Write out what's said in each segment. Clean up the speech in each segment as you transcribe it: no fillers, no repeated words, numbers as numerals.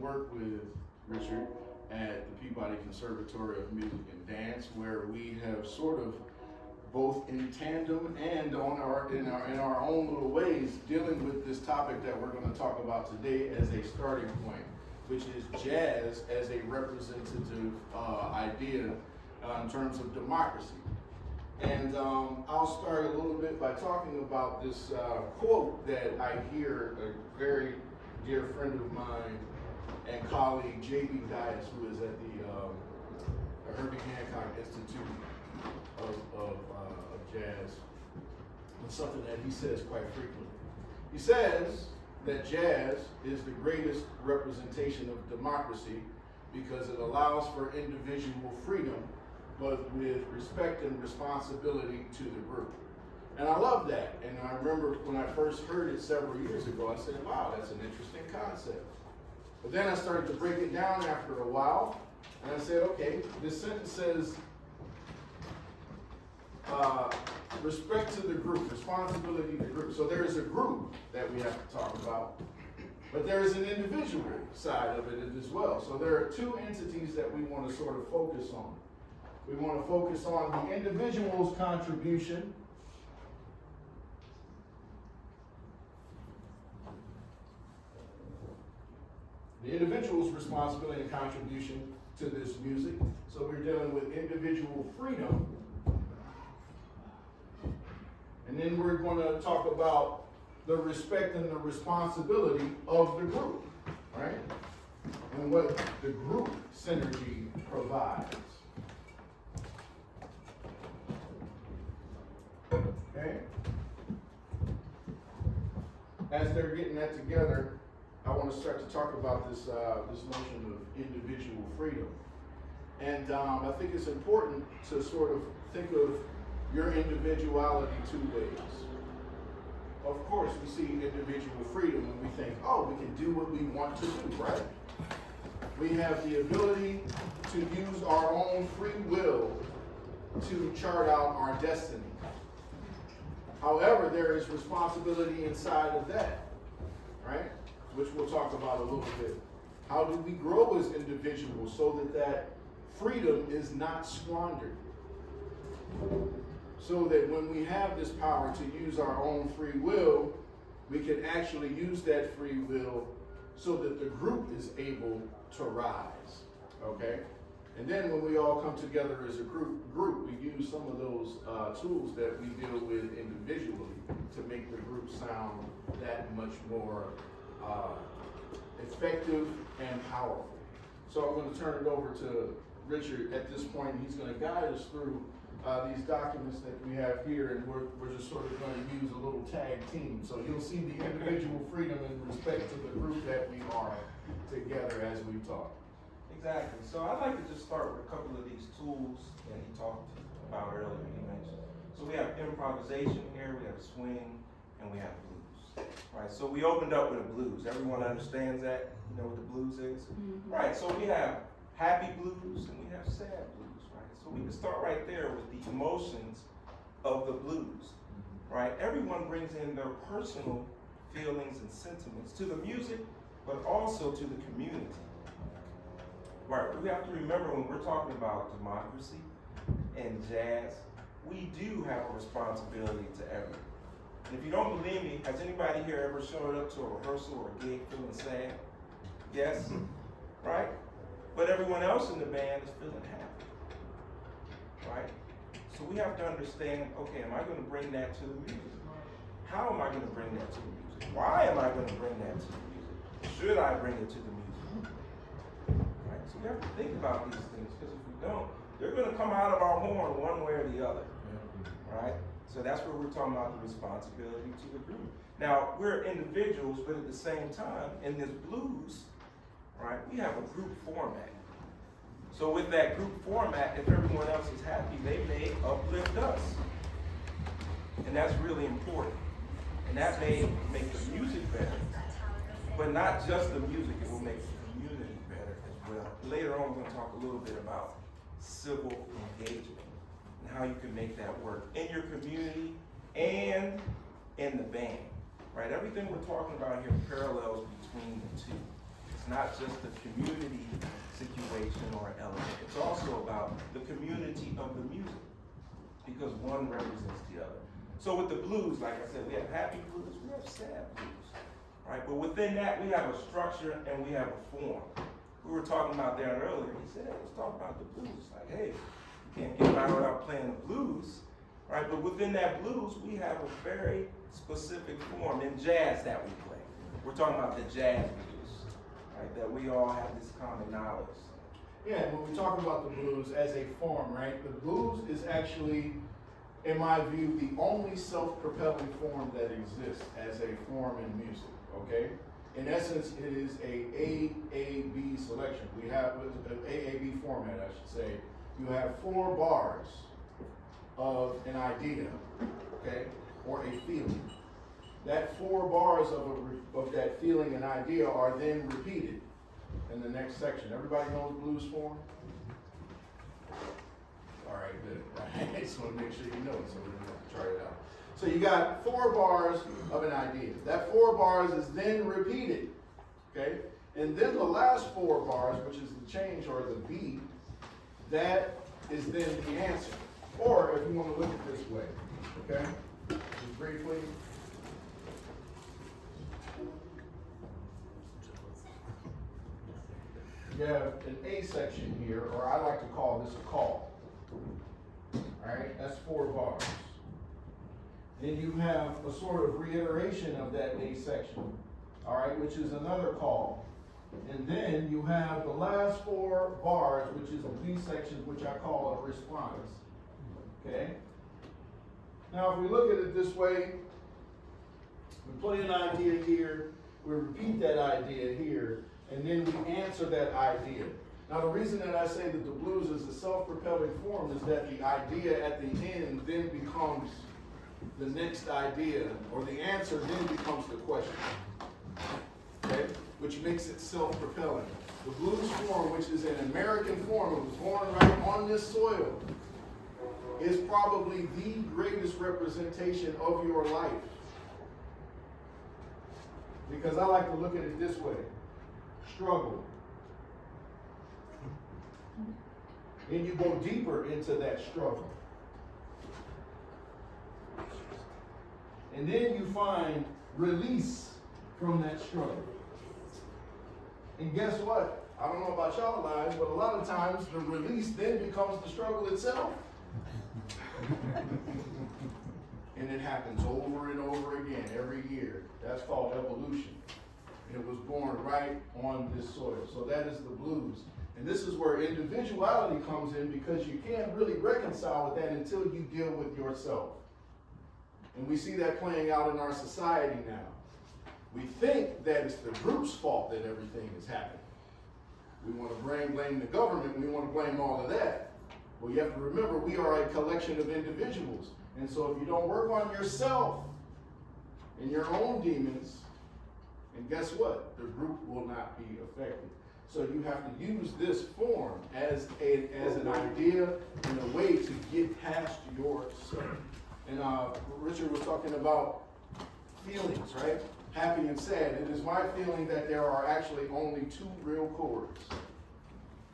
work with Richard at the Peabody Conservatory of Music and Dance, where we have sort of both in tandem and in our own little ways dealing with this topic that we're going to talk about today as a starting point, which is jazz as a representative idea in terms of democracy. And I'll start a little bit by talking about this quote that I hear a very dear friend of mine and colleague, J.B. Dias, who is at the Herbie Hancock Institute of Jazz. It's something that he says quite frequently. He says that jazz is the greatest representation of democracy because it allows for individual freedom, but with respect and responsibility to the group. And I love that. And I remember when I first heard it several years ago, I said, wow, that's an interesting concept. But then I started to break it down after a while, and I said, okay, this sentence says, respect to the group, responsibility to the group. So there is a group that we have to talk about, but there is an individual side of it as well. So there are two entities that we want to sort of focus on. We want to focus on the individual's contribution responsibility and contribution to this music. So we're dealing with individual freedom. And then we're going to talk about the respect and the responsibility of the group, right? And what the group synergy provides. Okay? As they're getting that together, I want to start to talk about this notion of individual freedom. And I think it's important to sort of think of your individuality two ways. Of course, we see individual freedom and we think, oh, we can do what we want to do, right? We have the ability to use our own free will to chart out our destiny. However, there is responsibility inside of that, right? Which we'll talk about a little bit. How do we grow as individuals so that that freedom is not squandered? So that when we have this power to use our own free will, we can actually use that free will so that the group is able to rise, okay? And then when we all come together as a group, we use some of those tools that we deal with individually to make the group sound that much more effective and powerful. So I'm going to turn it over to Richard at this point. He's going to guide us through these documents that we have here, and we're just sort of going to use a little tag team. So you'll see the individual freedom and respect to the group that we are together as we talk. Exactly. So I'd like to just start with a couple of these tools that he talked about earlier, he mentioned. So we have improvisation here, we have swing, and we have blues. Right, so we opened up with a blues. Everyone understands that? You know what the blues is? Mm-hmm. Right, so we have happy blues and we have sad blues, right? So we can start right there with the emotions of the blues, right? Everyone brings in their personal feelings and sentiments to the music, but also to the community. Right, we have to remember when we're talking about democracy and jazz, we do have a responsibility to everyone. And if you don't believe me, has anybody here ever showed up to a rehearsal or a gig feeling sad? Yes? Right? But everyone else in the band is feeling happy. Right? So we have to understand, okay, am I going to bring that to the music? How am I going to bring that to the music? Why am I going to bring that to the music? Should I bring it to the music? Right? So we have to think about these things, because if we don't, they're going to come out of our horn one way or the other. Right? So that's where we're talking about the responsibility to the group. Now, we're individuals, but at the same time, in this blues, right, we have a group format. So with that group format, if everyone else is happy, they may uplift us. And that's really important. And that may make the music better, but not just the music, it will make the community better as well. Later on, we're going to talk a little bit about civil engagement and how you can make that work in your community and in the band, right? Everything we're talking about here parallels between the two. It's It's not just the community situation or element. It's also about the community of the music, because one represents the other. So with the blues, like I said, we have happy blues, we have sad blues, right? But within that, we have a structure and we have a form. We were talking about that earlier. He said, let's talk about the blues. Like, hey, you can't get by without playing the blues, right? But within that blues, we have a very specific form in jazz that we play. We're talking about the jazz blues, right? That we all have this common knowledge. Yeah, when we talk about the blues as a form, right? The blues is actually, in my view, the only self-propelling form that exists as a form in music, okay? In essence, it is a AAB selection. We have an AAB format, I should say. You have 4 bars of an idea, okay, or a feeling. That 4 bars of that feeling and idea are then repeated in the next section. Everybody knows blues form? All right, good. I just want to make sure you know it so we don't have to try it out. So you got 4 bars of an idea. That 4 bars is then repeated, okay? And then the last 4 bars, which is the change or the beat, that is then the answer. Or if you want to look at it this way, okay? Just briefly. You have an A section here, or I like to call this a call. All right, that's 4 bars. Then you have a sort of reiteration of that A section, all right, which is another call. And then you have the last 4 bars, which is a B section, which I call a response. Okay? Now, if we look at it this way, we play an idea here, we repeat that idea here, and then we answer that idea. Now, the reason that I say that the blues is a self-propelling form is that the idea at the end then becomes the next idea, or the answer then becomes the question. Okay? Which makes it self-propelling. The blues form, which is an American form, it was born right on this soil, is probably the greatest representation of your life. Because I like to look at it this way. Struggle. Then you go deeper into that struggle. And then you find release from that struggle. And guess what? I don't know about y'all lives, but a lot of times the release then becomes the struggle itself. And it happens over and over again every year. That's called evolution. And it was born right on this soil. So that is the blues. And this is where individuality comes in, because you can't really reconcile with that until you deal with yourself. And we see that playing out in our society now. We think that it's the group's fault that everything is happening. We want to blame the government, we want to blame all of that. Well, you have to remember, we are a collection of individuals. And so if you don't work on yourself and your own demons, and guess what? The group will not be affected. So you have to use this form as an idea and a way to get past yourself. And Richard was talking about feelings, right? Happy and sad. It is my feeling that there are actually only 2 real chords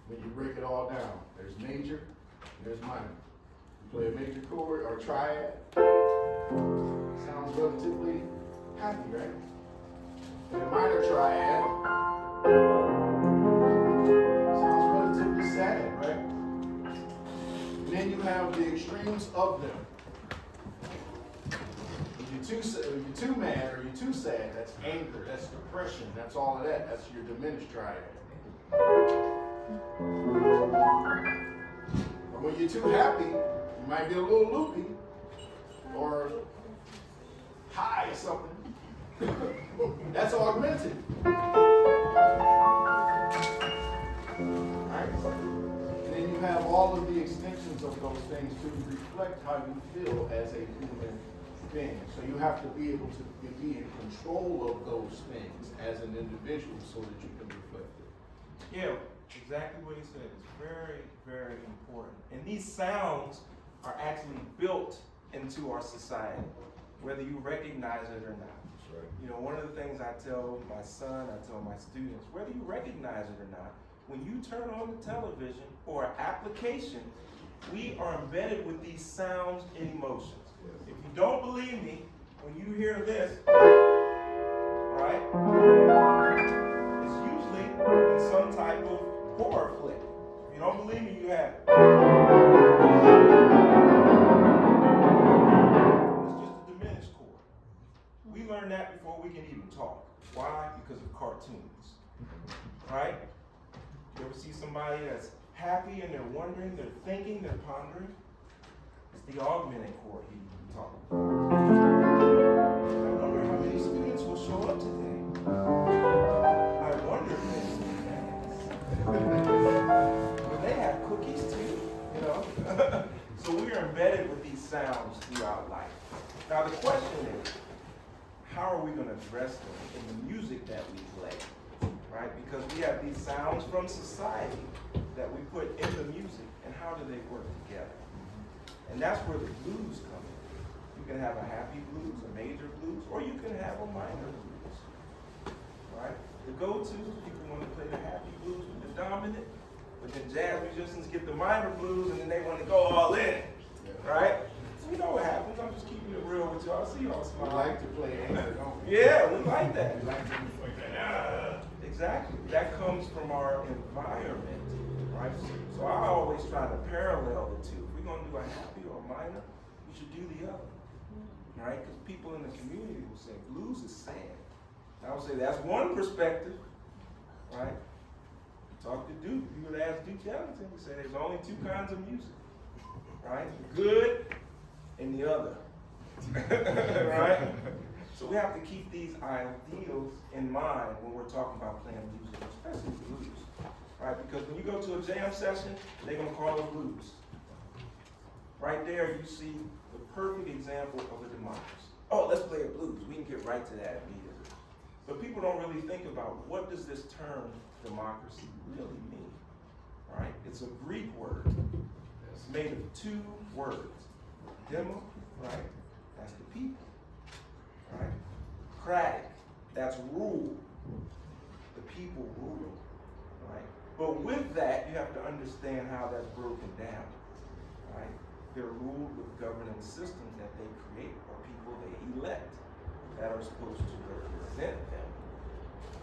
when you break it all down. There's major, and there's minor. You play a major chord or triad, sounds relatively happy, right? And a minor triad sounds relatively sad, right? And then you have the extremes of them. You're too mad or you're too sad, that's anger, that's depression, that's all of that. That's your diminished triad. Or when you're too happy, you might get a little loopy or high or something. That's augmented. Alright? And then you have all of the extensions of those things to reflect how you feel as a human being. So you have to be able to be in control of those things as an individual so that you can reflect it. Yeah, exactly what he said. It's very, very important. And these sounds are actually built into our society, whether you recognize it or not. right. You know, one of the things I tell my son, I tell my students, whether you recognize it or not, when you turn on the television or application, we are embedded with these sounds and emotions. Yes. If you don't believe me, when you hear this, right, it's usually in some type of horror flick. If you don't believe me, you have it. It's just a diminished chord. We learned that before we can even talk. Why? Because of cartoons. Right? You ever see somebody that's happy and they're wondering, they're thinking, they're pondering? It's the augmented chord he talking about. I wonder how many students will show up today. I wonder if but they have cookies too, you know? So we are embedded with these sounds throughout life. Now the question is, how are we going to address them in the music that we play? Right? Because we have these sounds from society that we put in the music, and how do they work together? And that's where the blues come in. You can have a happy blues, a major blues, or you can have a minor blues. Right? The go-to, people want to play the happy blues with the dominant, but then jazz musicians get the minor blues, and then they want to go all in. Right? So you know what happens. I'm just keeping it real with y'all. I see y'all smile. We like to play anger, don't we? Yeah, we like that. We like to be like that. Exactly. That comes from our environment, right? So I always try to parallel the two. If we're going to do a happy or a minor, we should do the other, right? Because people in the community will say blues is sad. I would say that's one perspective, right? Talk to Duke. You would ask Duke Ellington. He said there's only two kinds of music, right? The good and the other, right? So we have to keep these ideals in mind when we're talking about playing music, especially blues, right? Because when you go to a jam session, they're gonna call it blues. Right there, you see the perfect example of a democracy. Oh, let's play a blues. We can get right to that immediately. But people don't really think about what does this term democracy really mean, right? It's a Greek word. It's made of two words. Demo, right? That's the people. Right? Cratic, that's rule. The people rule. Right? But with that, you have to understand how that's broken down. Right? They're ruled with governance systems that they create, or people they elect that are supposed to represent them.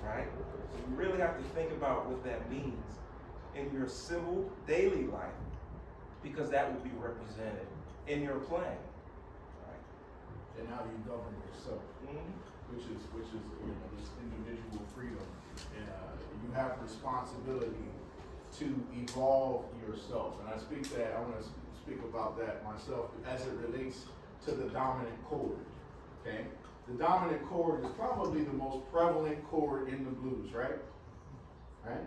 Right? So you really have to think about what that means in your civil daily life, because that will be represented in your plan. And how do you govern yourself? Which is you know, this individual freedom, and you have responsibility to evolve yourself. And I want to speak about that myself as it relates to the dominant chord. Okay, the dominant chord is probably the most prevalent chord in the blues, right? Right.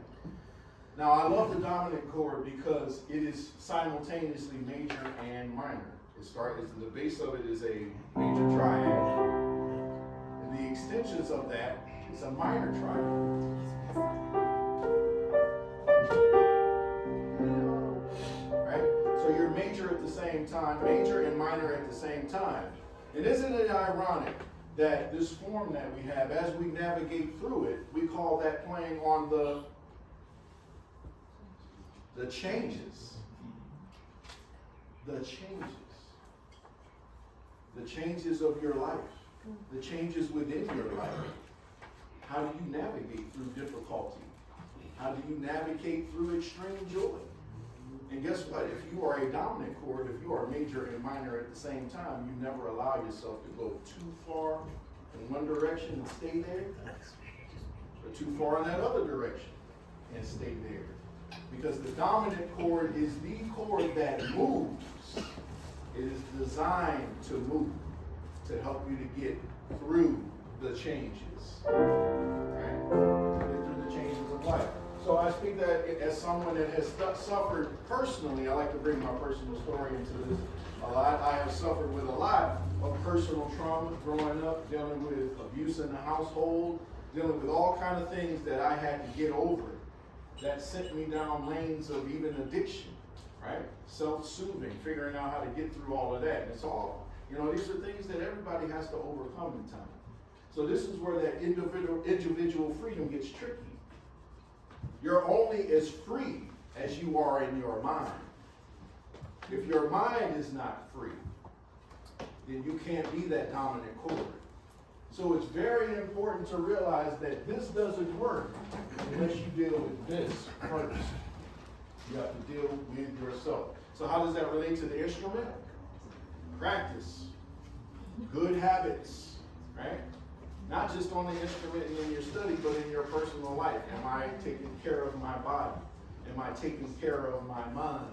Now I love the dominant chord because it is simultaneously major and minor. The base of it is a major triad, and the extensions of that is a minor triad. Right? So you're major at the same time, major and minor at the same time. And isn't it ironic that this form that we have, as we navigate through it, we call that playing on the changes. The changes. The changes of your life, the changes within your life. How do you navigate through difficulty? How do you navigate through extreme joy? And guess what? If you are a dominant chord, if you are major and minor at the same time, you never allow yourself to go too far in one direction and stay there, or too far in that other direction and stay there. Because the dominant chord is the chord that moves. It is designed to move, to help you to get through the changes, right? Get through the changes of life. So I speak that as someone that has suffered personally. I like to bring my personal story into this a lot. I have suffered with a lot of personal trauma growing up, dealing with abuse in the household, dealing with all kinds of things that I had to get over that sent me down lanes of even addiction. Right? Self-soothing, figuring out how to get through all of that. And it's all, you know, these are things that everybody has to overcome in time. So this is where that individual freedom gets tricky. You're only as free as you are in your mind. If your mind is not free, then you can't be that dominant core. So it's very important to realize that this doesn't work unless you deal with this first. You have to deal with yourself. So how does that relate to the instrument? Practice. Good habits, right? Not just on the instrument and in your study, but in your personal life. Am I taking care of my body? Am I taking care of my mind?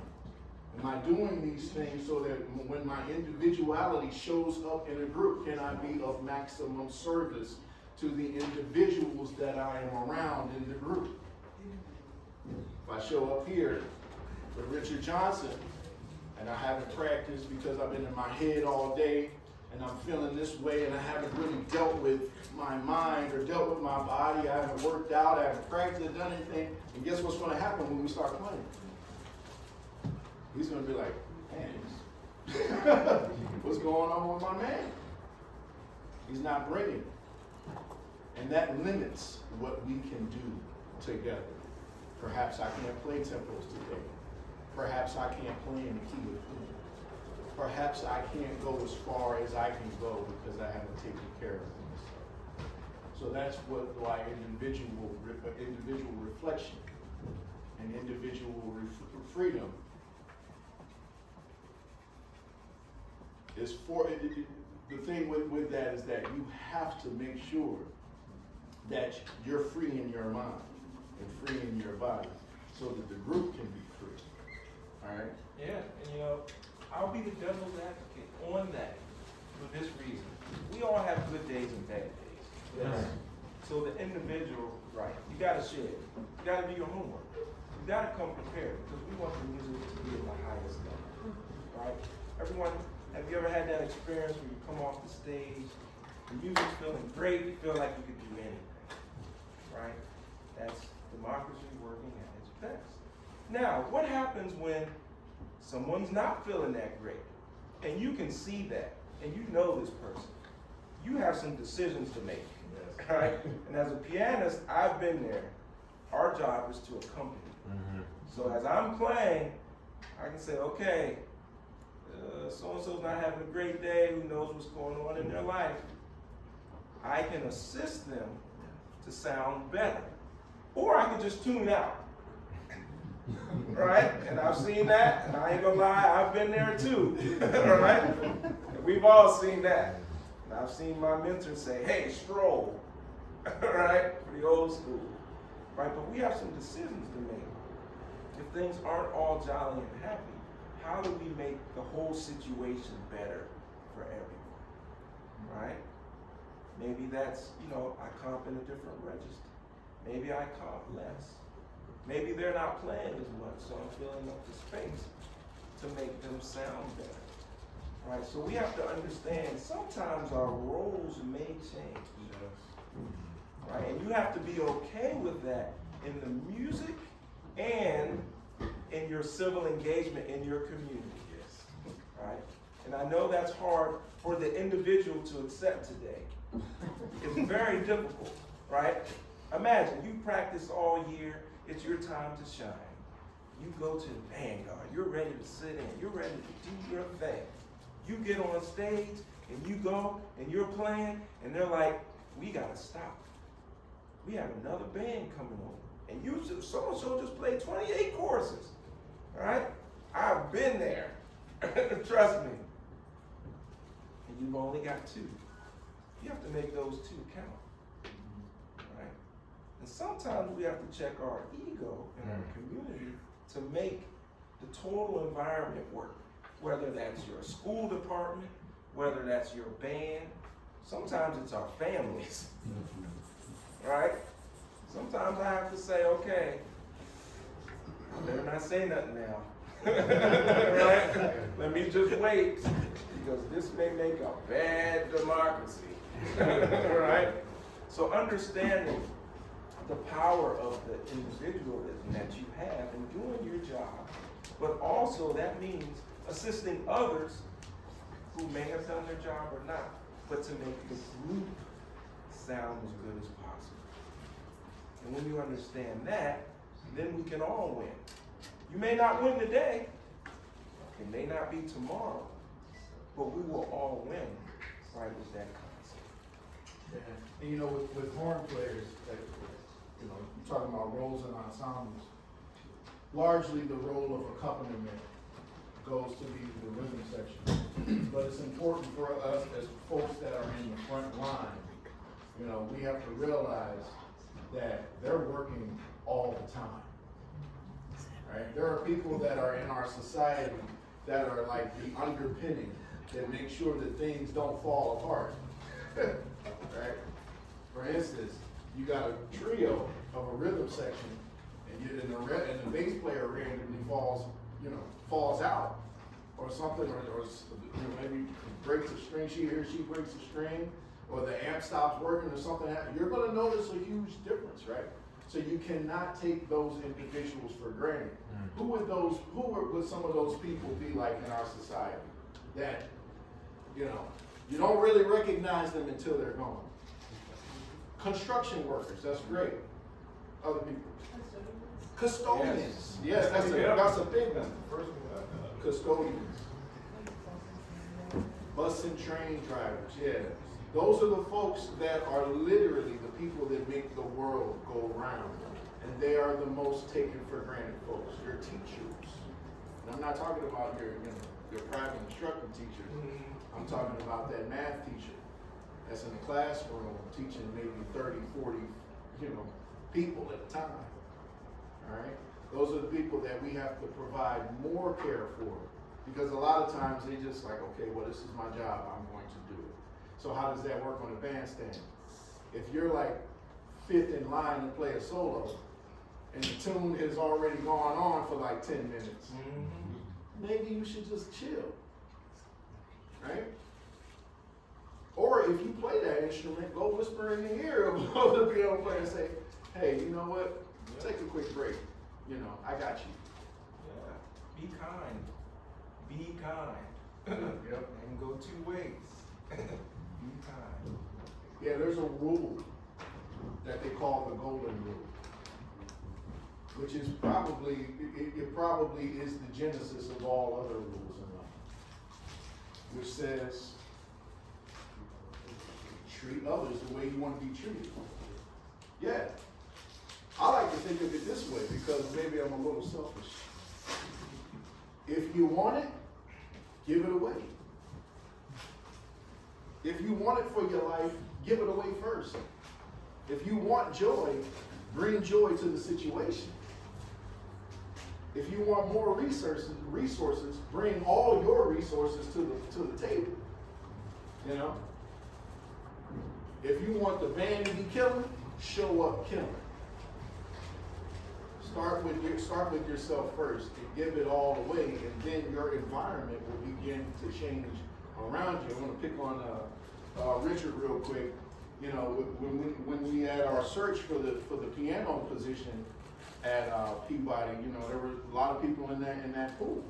Am I doing these things so that when my individuality shows up in a group, can I be of maximum service to the individuals that I am around in the group? If I show up here with Richard Johnson and I haven't practiced because I've been in my head all day and I'm feeling this way and I haven't really dealt with my mind or dealt with my body, I haven't worked out, I haven't practiced or done anything, and guess what's going to happen when we start playing? He's going to be like, man, what's going on with my man? He's not bringing. And that limits what we can do together. Perhaps I can't play tempos today. Perhaps I can't play in the key of food. Perhaps I can't go as far as I can go because I haven't taken care of myself. So that's why individual reflection and individual freedom is for the thing with that is that you have to make sure that you're free in your mind and free in your body so that the group can be free. All right? Yeah, and I'll be the devil's advocate on that for this reason. We all have good days and bad days. Yes. So the individual, right, you gotta share it. You gotta do your homework. You gotta come prepared because we want the music to be at the highest level. Right? Everyone, have you ever had that experience where you come off the stage, the music's feeling great, you feel like you could do anything? Right? That's democracy working at its best. Now, what happens when someone's not feeling that great? And you can see that, and you know this person. You have some decisions to make. Yes. Right? And as a pianist, I've been there. Our job is to accompany. Mm-hmm. So as I'm playing, I can say, okay, so-and-so's not having a great day, who knows what's going on in their life. I can assist them to sound better. Or I can just tune out. Right? And I've seen that, and I ain't gonna lie, I've been there too. All right? And we've all seen that. And I've seen my mentor say, hey, stroll. All right? For the old school. Right? But we have some decisions to make. If things aren't all jolly and happy, how do we make the whole situation better for everyone? Right? Maybe that's, I comp in a different register. Maybe I comp less. Maybe they're not playing as much, so I'm filling up the space to make them sound better. Right? So we have to understand sometimes our roles may change. Right? And you have to be okay with that in the music and in your civil engagement in your community. Yes. Right? And I know that's hard for the individual to accept today. It's very difficult, right? Imagine you practice all year, it's your time to shine. You go to the vanguard, you're ready to sit in, you're ready to do your thing. You get on stage and you go and you're playing and they're like, we gotta stop. We have another band coming over. And you so-and-so just played 28 choruses. All right? I've been there. Trust me. And you've only got 2. You have to make those 2 count. Right? And sometimes we have to check our ego in our community to make the total environment work. Whether that's your school department, whether that's your band, sometimes it's our families. Right? Sometimes I have to say, okay, I better not say nothing now. Right? Let me just wait, because this may make a bad democracy. Right? So understanding the power of the individualism that you have in doing your job, but also that means assisting others who may have done their job or not, but to make the group sound as good as possible. And when you understand that, then we can all win. You may not win today, it may not be tomorrow, but we will all win right with that concept. Yeah. And you know, with horn players, like, you know, you're talking about roles and ensembles. Largely the role of accompaniment goes to the rhythm section. But it's important for us as folks that are in the front line, you know, we have to realize that they're working all the time. Right? There are people that are in our society that are like the underpinning that make sure that things don't fall apart. Right? For instance, you got a trio of a rhythm section, and the bass player randomly falls out, or something, or maybe breaks a string. She breaks a string, or the amp stops working, or something happens. You're going to notice a huge difference, right? So you cannot take those individuals for granted. Who would some of those people be like in our society? That, you know, you don't really recognize them until they're gone. Construction workers, that's great. Other people. Custodians. Yes, that's a big one. Custodians. Bus and train drivers, yeah. Those are the folks that are literally the people that make the world go round. And they are the most taken for granted folks. Your teachers. And I'm not talking about your private instructor teachers. I'm talking about that math teacher that's in the classroom teaching maybe 30, 40, people at a time. All right? Those are the people that we have to provide more care for. Because a lot of times they just like, okay, well, this is my job, I'm going to do it. So how does that work on a bandstand? If you're like fifth in line to play a solo, and the tune has already gone on for like 10 minutes, maybe you should just chill, right? Or if you play that instrument, go whisper in the ear of the piano player and say, hey, you know what? Take a quick break. I got you. Yeah. Be kind. Be kind. Yep. And go two ways. Be kind. Yeah, there's a rule that they call the golden rule, which is probably, it probably is the genesis of all other rules in life, which says, treat others the way you want to be treated. Yeah. I like to think of it this way because maybe I'm a little selfish. If you want it, give it away. If you want it for your life, give it away first. If you want joy, bring joy to the situation. If you want more resources, bring all your resources to the table. If you want the band to be killing, show up killing. Start with yourself first and give it all away, and then your environment will begin to change around you. I want to pick on Richard real quick. When we had our search for the piano position at Peabody, there were a lot of people in that pool,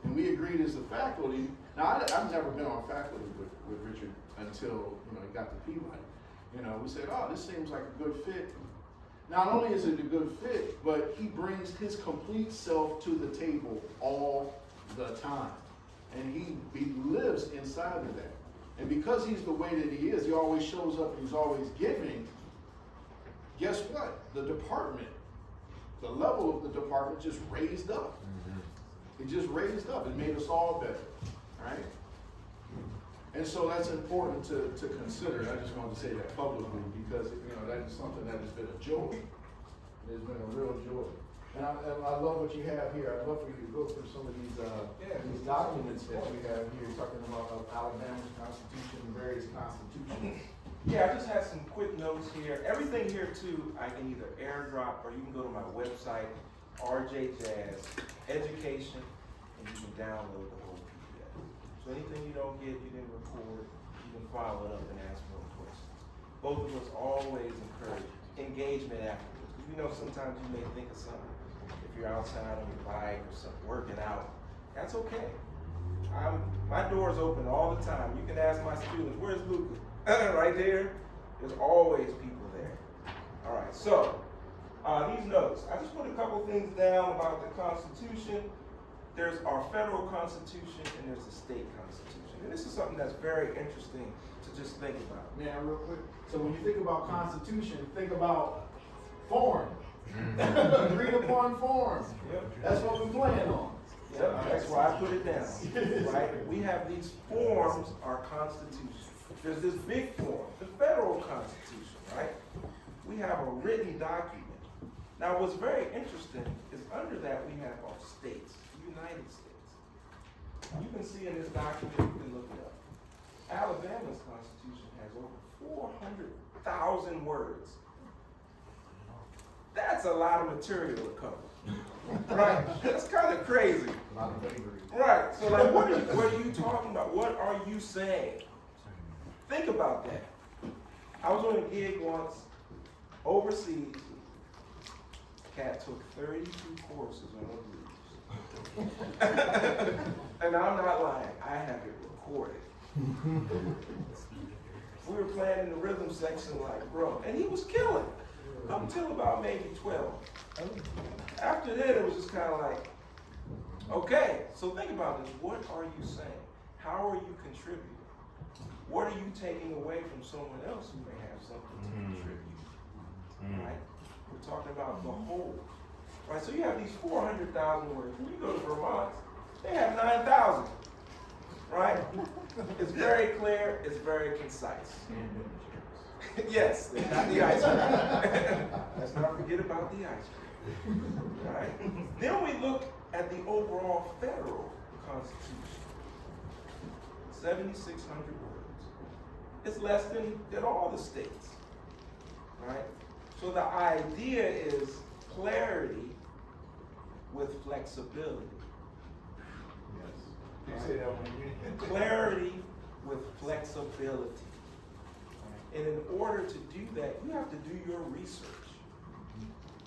and we agreed as a faculty. Now I've never been on faculty with Richard until he got to Peabody. We said, oh, this seems like a good fit. Not only is it a good fit, but he brings his complete self to the table all the time. And he lives inside of that. And because he's the way that he is, he always shows up and he's always giving. Guess what? The level of the department just raised up. It just raised up. It made us all better. Right? And so that's important to consider. I just wanted to say that publicly because that is something that has been a joy. It has been a real joy. And I love what you have here. I'd love for you to go through some of these documents that we have here. You're talking about Alabama's Constitution and various constitutions. Yeah, I just had some quick notes here. Everything here too, I can either airdrop or you can go to my website, RJ Jazz Education, and you can download the whole PDF. So anything you don't get, you didn't record, you can follow it up and ask more questions. Both of us always encourage engagement afterwards. Because sometimes you may think of something. If you're outside on your bike or something, working out, that's okay. My door's open all the time. You can ask my students, where's Luca? Right there. There's always people there. All right, so these notes. I just put a couple things down about the Constitution. There's our federal Constitution and there's the state Constitution. And this is something that's very interesting to just think about. Man, real quick. So when you think about Constitution, think about form. Agreed upon form. Yep. That's what we're playing on. Yep, that's why I put it down, right? We have these forms, our Constitution. There's this big form, the federal Constitution, right? We have a written document. Now, what's very interesting is under that we have our states, the United States. You can see in this document, you can look it up. Alabama's Constitution has over 400,000 words. That's a lot of material to cover, right? That's kind of crazy. A lot of bravery. Right, so like what are you talking about? What are you saying? Think about that. I was on a gig once overseas. Cat took 32 courses on the blues. And I'm not lying, I have it recorded. We were playing in the rhythm section like, bro, and he was killing up until about maybe 12. After that, it was just kind of like, okay, so think about this. What are you saying? How are you contributing? What are you taking away from someone else who may have something to contribute? Right? We're talking about the whole. Right? So you have these 400,000 words. When you go to Vermont, they have 9,000. Right? It's very clear, it's very concise. Yes, not the ice cream. Let's not forget about the ice cream. Right? Then we look at the overall federal Constitution. 7,600 words. It's less than all the states. Right? So the idea is clarity with flexibility. You say that one again. Clarity with flexibility. And in order to do that, you have to do your research.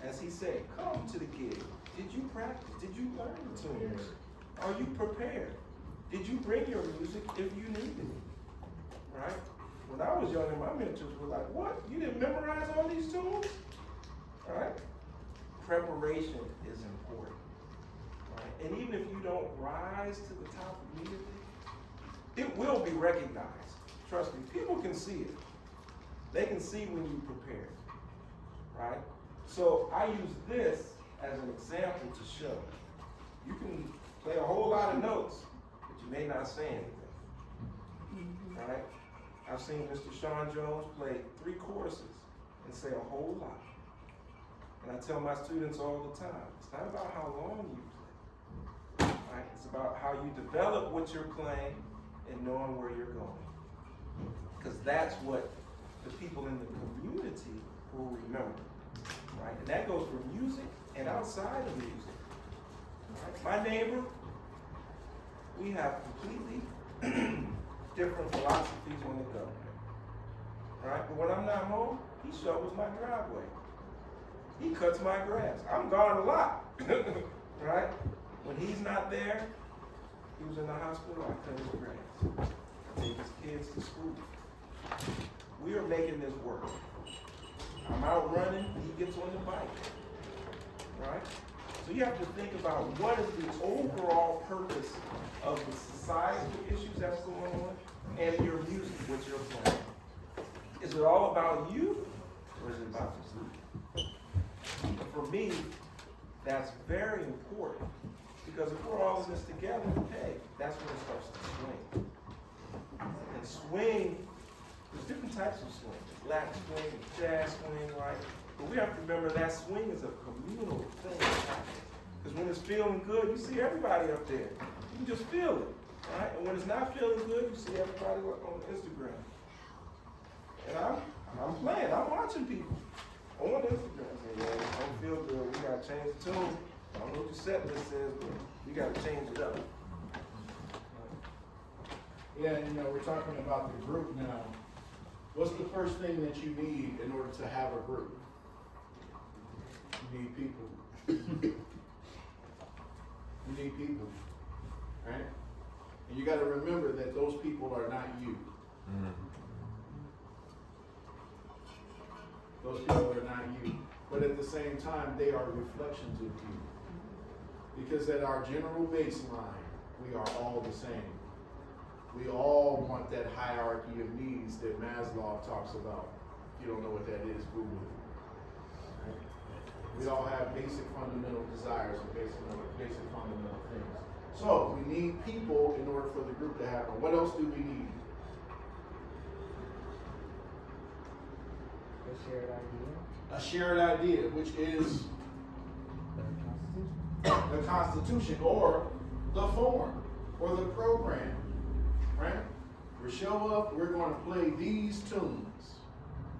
As he said, come to the gig. Did you practice? Did you learn the tunes? Are you prepared? Did you bring your music if you needed it? Right? When I was younger, my mentors were like, what? You didn't memorize all these tunes? Right? Preparation is important. Right? And even if you don't rise to the top immediately, it will be recognized. Trust me, people can see it. They can see when you prepare. Right? So I use this as an example to show. You can play a whole lot of notes, but you may not say anything. Right? I've seen Mr. Sean Jones play 3 choruses and say a whole lot. And I tell my students all the time, it's not about how long you play. Right? It's about how you develop what you're playing and knowing where you're going. Because that's what the people in the community will remember. Right? And that goes for music and outside of music. Right? My neighbor, we have completely different philosophies on the government. Right? But when I'm not home, he shovels my driveway. He cuts my grass. I'm gone a lot. Right? When he's not there, he was in the hospital, I cut his grass. I take his kids to school. We are making this work. I'm out running, he gets on the bike. Right? So you have to think about what is the overall purpose of the societal issues that's going on and your music, what you're playing. Is it all about you or is it about the music? For me, that's very important because if we're all in this together, hey, that's when it starts to swing. And swing, there's different types of swing. There's Latin swing, jazz swing, right? But we have to remember that swing is a communal thing. Because when it's feeling good, you see everybody up there. You can just feel it, right? And when it's not feeling good, you see everybody on Instagram. And I'm playing, I'm watching people on Instagram. Say, yeah, it don't feel good, we gotta change the tune. I don't know what your set list says, but we gotta change it up. Yeah, you know, we're talking about the group now. What's the first thing that you need in order to have a group? You need people. You need people, right? And you got to remember that those people are not you. Those people are not you. But at the same time, they are reflections of you. Because at our general baseline, we are all the same. We all want that hierarchy of needs that Maslow talks about. If you don't know what that is, Google it. Right? We all have basic fundamental desires and basic fundamental things. So we need people in order for the group to happen. What else do we need? A shared idea. A shared idea, which is the Constitution or the form or the program, right? We show up, we're going to play these tunes,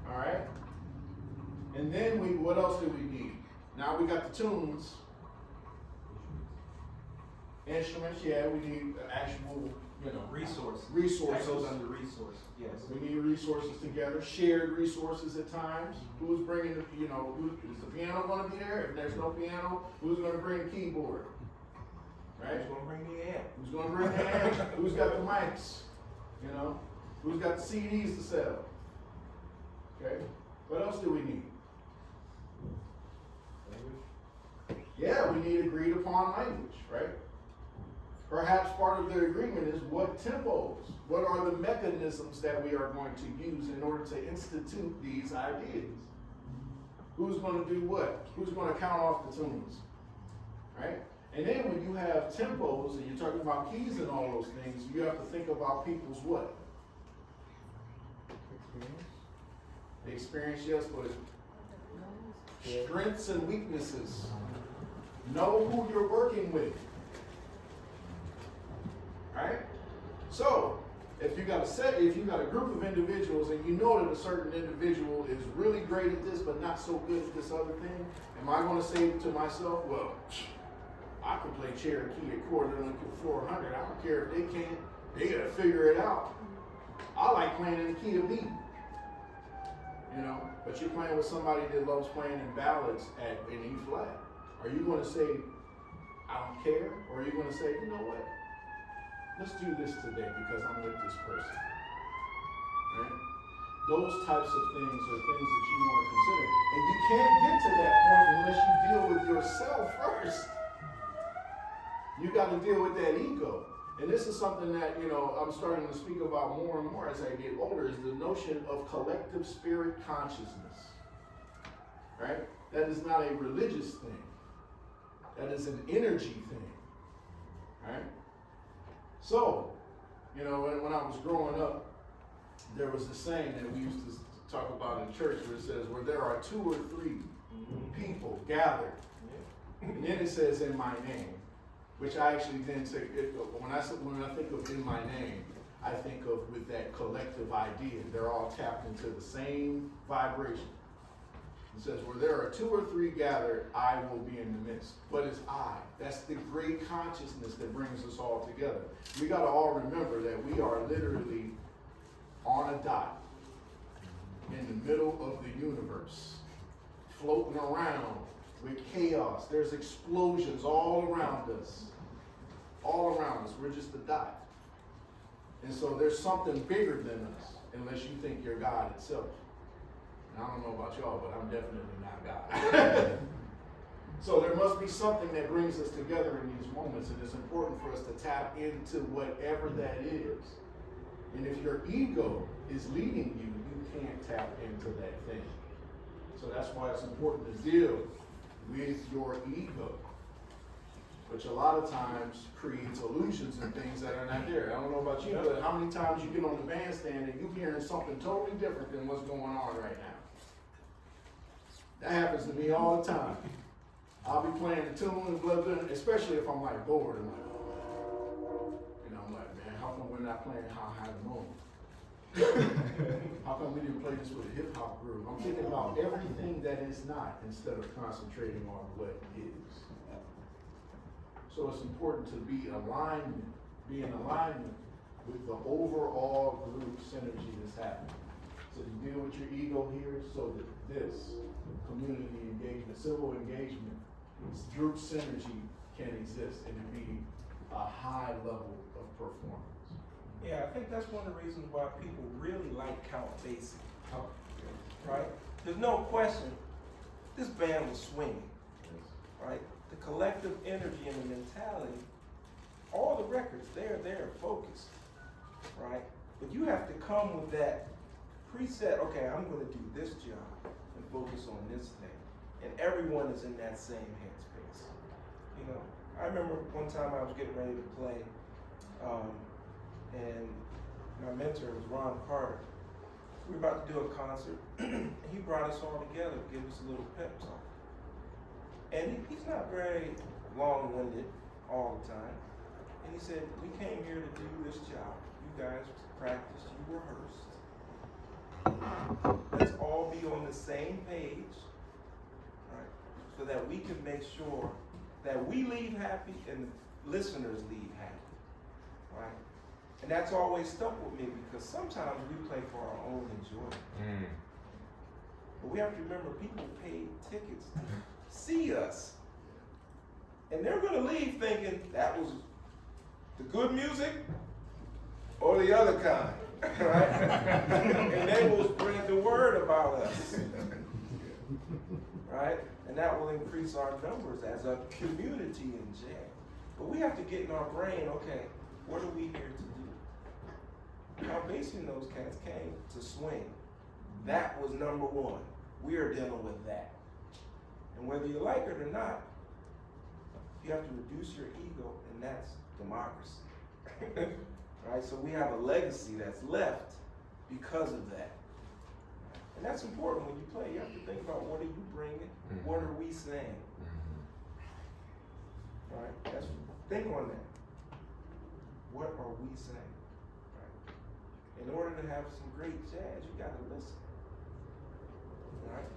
all right? And then what else do we need? Now we got the tunes, instruments, yeah, we need actual, Resources. resources. That goes under resources, yes. We need resources together, shared resources at times. Who's bringing the, is the piano going to be there? If there's no piano, who's going to bring the keyboard? Right? Who's gonna bring the amp? Who's going to bring the amp? Who's got the mics? Who's got the CDs to sell? Okay. What else do we need? Yeah, we need agreed upon language, right? Perhaps part of the agreement is what tempos, what are the mechanisms that we are going to use in order to institute these ideas? Who's going to do what? Who's going to count off the tunes? Right? And then when you have tempos and you're talking about keys and all those things, you have to think about people's what? Experience, yes, but strengths and weaknesses. Know who you're working with. Right? So, if you got a group of individuals and you know that a certain individual is really great at this but not so good at this other thing, am I going to say to myself, well, I can play Cherokee at quarter and 400. I don't care if they can't. They got to figure it out. I like playing in the key of B. But you're playing with somebody that loves playing in ballads in E flat. Are you going to say, I don't care? Or are you going to say, you know what? Let's do this today because I'm with this person. Right? Those types of things are things that you want to consider. And you can't get to that point unless you deal with yourself first. You got to deal with that ego. And this is something that, I'm starting to speak about more and more as I get older, is the notion of collective spirit consciousness. Right? That is not a religious thing. That is an energy thing. Right? So, when I was growing up, there was this saying that we used to talk about in church where it says, where there are 2 or 3 people gathered. And then it says, in my name. Which I actually then take, when I think of in my name, I think of with that collective idea. They're all tapped into the same vibration. It says, where there are 2 or 3 gathered, I will be in the midst. But it's I. That's the great consciousness that brings us all together. We got to all remember that we are literally on a dot in the middle of the universe, floating around with chaos. There's explosions all around us. All around us. We're just a dot. And so there's something bigger than us, unless you think you're God itself. And I don't know about y'all, but I'm definitely not God. So there must be something that brings us together in these moments, and it's important for us to tap into whatever that is. And if your ego is leading you, you can't tap into that thing. So that's why it's important to deal with your ego, which a lot of times creates illusions and things that are not there. I don't know about you, but how many times you get on the bandstand and you're hearing something totally different than what's going on right now? That happens to me all the time. I'll be playing the tune and blah, blah, especially if I'm like bored. I'm like, man, how come we're not playing How High the Moon? How come we didn't play this with a hip hop group? I'm thinking about everything that is not instead of concentrating on what is. So it's important to be in alignment with the overall group synergy that's happening. So you deal with your ego here so that this community engagement, civil engagement, group synergy can exist and be a high level of performance. Yeah, I think that's one of the reasons why people really like Count Basie, right? there's no question, this band was swinging, right? The collective energy and the mentality, all the records, they're there, focused, right? But you have to come with that preset, okay, I'm gonna do this job and focus on this thing. And everyone is in that same headspace. You know, I remember one time I was getting ready to play, and my mentor was Ron Carter. We were about to do a concert, and he brought us all together to give us a little pep talk. And he's not very long-winded all the time. And he said, we came here to do this job. You guys practiced, you rehearsed. Let's all be on the same page, right? So that we can make sure that we leave happy and the listeners leave happy, right? And that's always stuck with me because sometimes we play for our own enjoyment. But we have to remember people paid tickets to see us. And they're gonna leave thinking that was the good music or the other kind, right? And they will spread the word about us, right? And that will increase our numbers as a community in jail. But we have to get in our brain, okay, what are we here to do? Now, basically, those cats came to swing. That was number one. We are dealing with that. And whether you like it or not, you have to reduce your ego, and that's democracy. Right? So we have a legacy that's left because of that. And that's important when you play. You have to think about what are you bringing? What are we saying? Right? Think on that. What are we saying? Right? In order to have some great jazz, you got to listen. Right?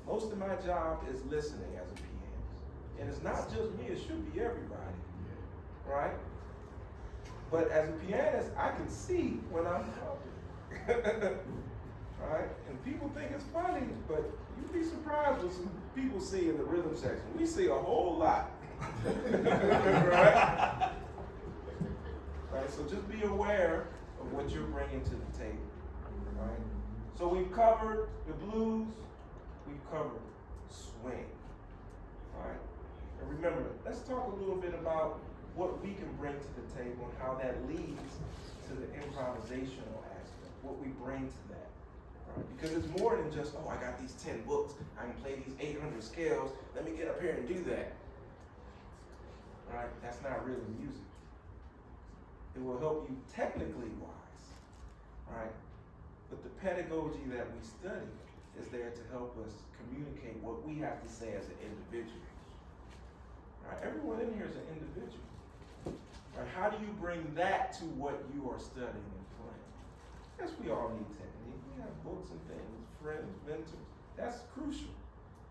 Most of my job is listening as a pianist. And it's not just me, it should be everybody. Right? But as a pianist, I can see when I'm talking. Right? And people think it's funny, but you'd be surprised what some people see in the rhythm section. We see a whole lot. Right? Right? So just be aware of what you're bringing to the table. Right? So we've covered the blues, we've covered swing. Right? And remember, let's talk a little bit about what we can bring to the table and how that leads to the improvisational aspect, what we bring to that. Right? Because it's more than just, oh, I got these 10 books, I can play these 800 scales, let me get up here and do that. Right? That's not really music. It will help you technically wise, right? But the pedagogy that we study is there to help us communicate what we have to say as an individual. Right? Everyone in here is an individual. Right? How do you bring that to what you are studying and playing? Yes, we all need technique. We have books and things, friends, mentors. That's crucial.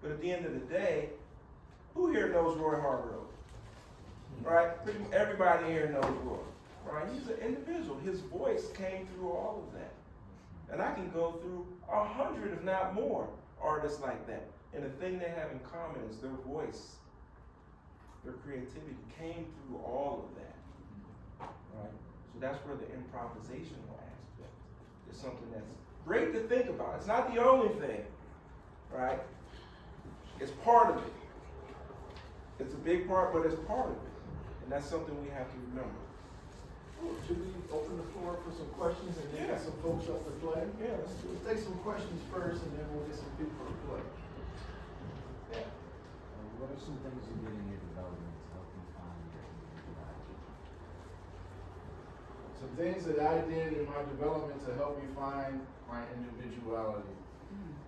But at the end of the day, who here knows Roy Hargrove? Right? Everybody here knows Roy. Right? He's an individual. His voice came through all of that. And I can go through 100, if not more, artists like that. And the thing they have in common is their voice, their creativity came through all of that. Right? So that's where the improvisational aspect is something that's great to think about. It's not the only thing, right? It's part of it. It's a big part, but it's part of it. And that's something we have to remember. Well, should we open the floor for some questions and then get some folks up to play? Yeah, let's do it. Let's take some questions first and then we'll get some people to play. Yeah. What are some things you did in your development to help you find your individuality? Some things that I did in my development to help me find my individuality.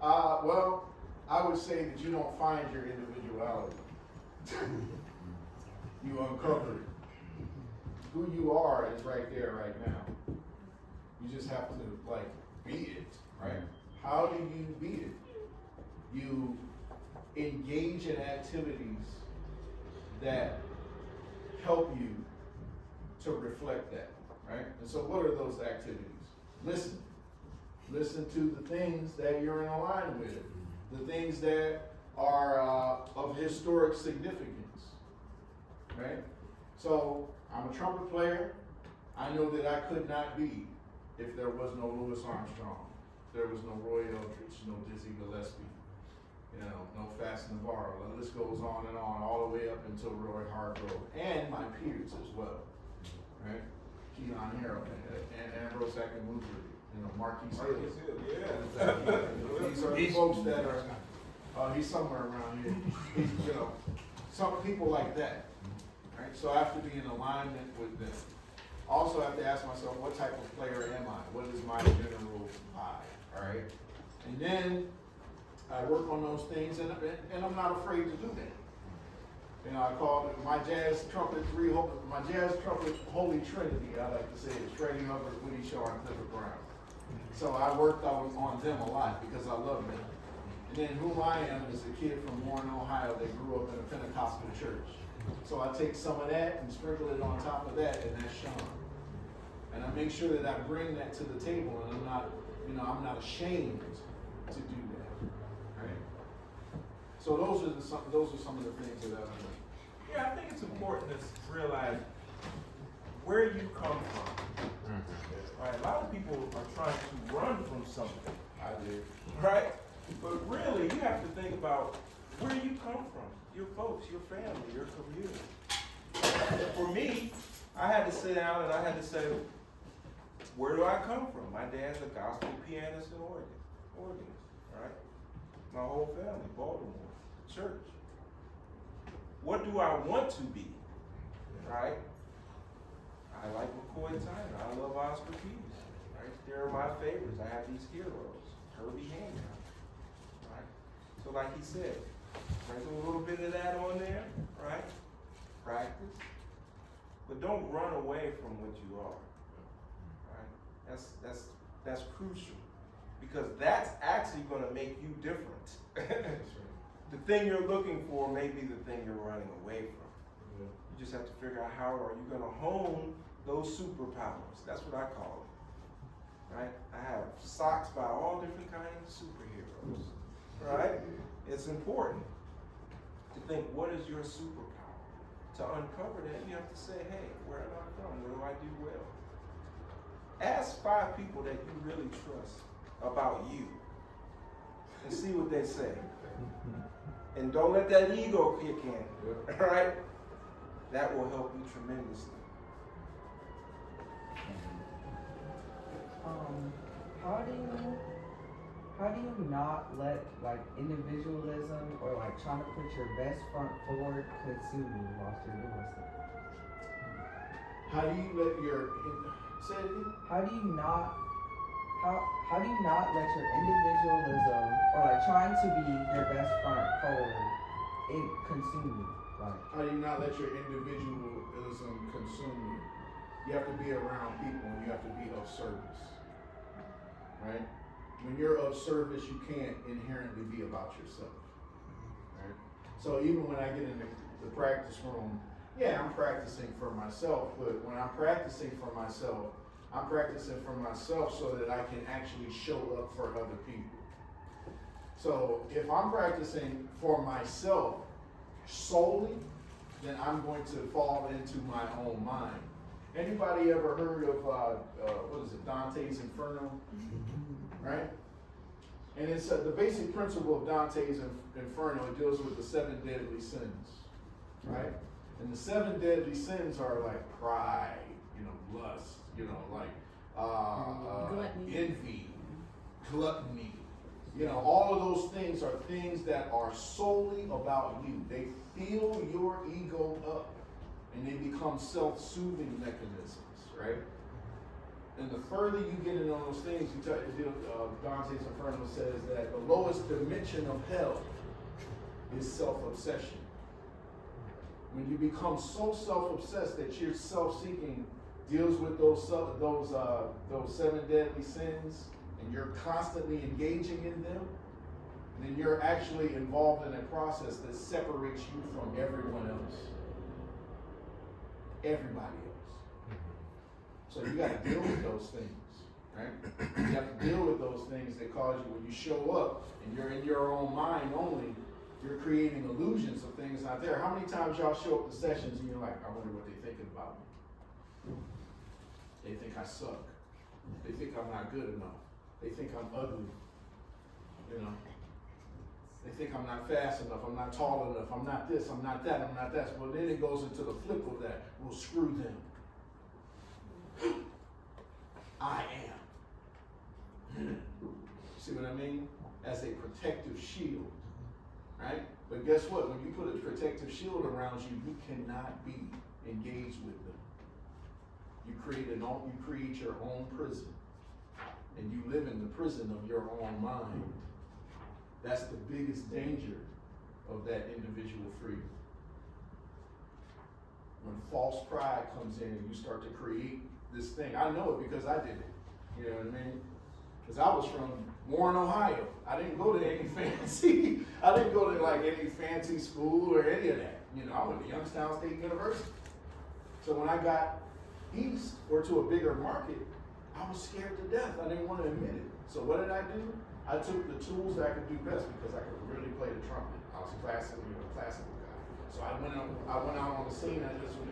Well, I would say that you don't find your individuality. You uncover it. Who you are is right there, right now. You just have to, like, be it, right? How do you be it? You engage in activities that help you to reflect that, right? And so what are those activities? Listen. Listen to the things that you're in line with, the things that are of historic significance, right? So I'm a trumpet player. I know that I could not be if there was no Louis Armstrong. there was no Roy Eldridge, no Dizzy Gillespie, you know, no Fats Navarro. The list goes on and on, all the way up until Roy Hargrove, and my peers as well, right? Keon Harrell, and Ambrose Akinwuzu, you know, Marquise Hill. Marcus Hill, yeah. These are the folks that are, he's somewhere around here. He's, you know, some people like that, right? So I have to be in alignment with them. Also have to ask myself, what type of player am I? What is my general vibe, all right? And then I work on those things, and I'm not afraid to do that. You know, I call it my jazz trumpet holy trinity, I like to say it, Freddie Hubbard, Woody Shaw, and Clifford Brown. So I worked on them a lot because I love them. And then who I am is a kid from Warren, Ohio that grew up in a Pentecostal church. So I take some of that and sprinkle it on top of that, and that's Sean. And I make sure that I bring that to the table, and I'm not ashamed to do that. Right? So those are some of the things that I've done. Yeah, I think it's important to realize where you come from. Right? A lot of people are trying to run from something. I did. Right? But really, you have to think about where you come from. Your folks, your family, your community. For me, I had to sit down and I had to say, where do I come from? My dad's a gospel pianist and organist, right? My whole family, Baltimore, church. What do I want to be, right? I like McCoy Tyner. I love Oscar Peterson, right? They're my favorites. I have these heroes. Herbie Hancock, right? So like he said, sprinkle a little bit of that on there, right? Practice. But don't run away from what you are, right? That's crucial, because that's actually gonna make you different. The thing you're looking for may be the thing you're running away from. Yeah. You just have to figure out how are you gonna hone those superpowers. That's what I call it, right? I have socks by all different kinds of superheroes, right? It's important to think, what is your superpower? To uncover that, you have to say, hey, where am I from? What do I do well? Ask 5 people that you really trust about you and see what they say. And don't let that ego kick in, all right? That will help you tremendously. How do you not let like individualism or like trying to put your best front forward consume you whilst you're doing something? How do you let your say it again? How do you not let your individualism or like trying to be your best front forward consume you? Like, How do you not let your individualism consume you? You have to be around people, and you have to be of service, right? When you're of service, you can't inherently be about yourself, right? So even when I get in the practice room, yeah, I'm practicing for myself, but when I'm practicing for myself so that I can actually show up for other people. So if I'm practicing for myself solely, then I'm going to fall into my own mind. Anybody ever heard of, what is it, Dante's Inferno? Right? And it's the basic principle of Dante's Inferno. It deals with the 7 deadly sins, right? And the 7 deadly sins are like pride, lust, envy, gluttony. All of those things are things that are solely about you. They fill your ego up, and they become self-soothing mechanisms, right? And the further you get in on those things, Dante's Inferno says that the lowest dimension of hell is self-obsession. When you become so self-obsessed that you're self-seeking, deals with those 7 deadly sins, and you're constantly engaging in them, then you're actually involved in a process that separates you from everyone else. Everybody else. So you got to deal with those things, right? You have to deal with those things that cause you, when you show up and you're in your own mind only, you're creating illusions of things not there. How many times y'all show up to sessions and you're like, I wonder what they're thinking about me? They think I suck. They think I'm not good enough. They think I'm ugly, you know. They think I'm not fast enough, I'm not tall enough, I'm not this, I'm not that, I'm not that. Well, then it goes into the flip of that. Well, screw them. I am. See what I mean? As a protective shield, right? But guess what? When you put a protective shield around you, you cannot be engaged with them. You create your own prison, and you live in the prison of your own mind. That's the biggest danger of that individual freedom. When false pride comes in and you start to create this thing, I know it because I did it. You know what I mean? Because I was from Warren, Ohio. I didn't go to any fancy, I didn't go to like any fancy school or any of that. You know, I went to Youngstown State University. So when I got east or to a bigger market, I was scared to death. I didn't want to admit it. So what did I do? I took the tools that I could do best because I could really play the trumpet. I was a classical guy. So I went out on the scene and I just went,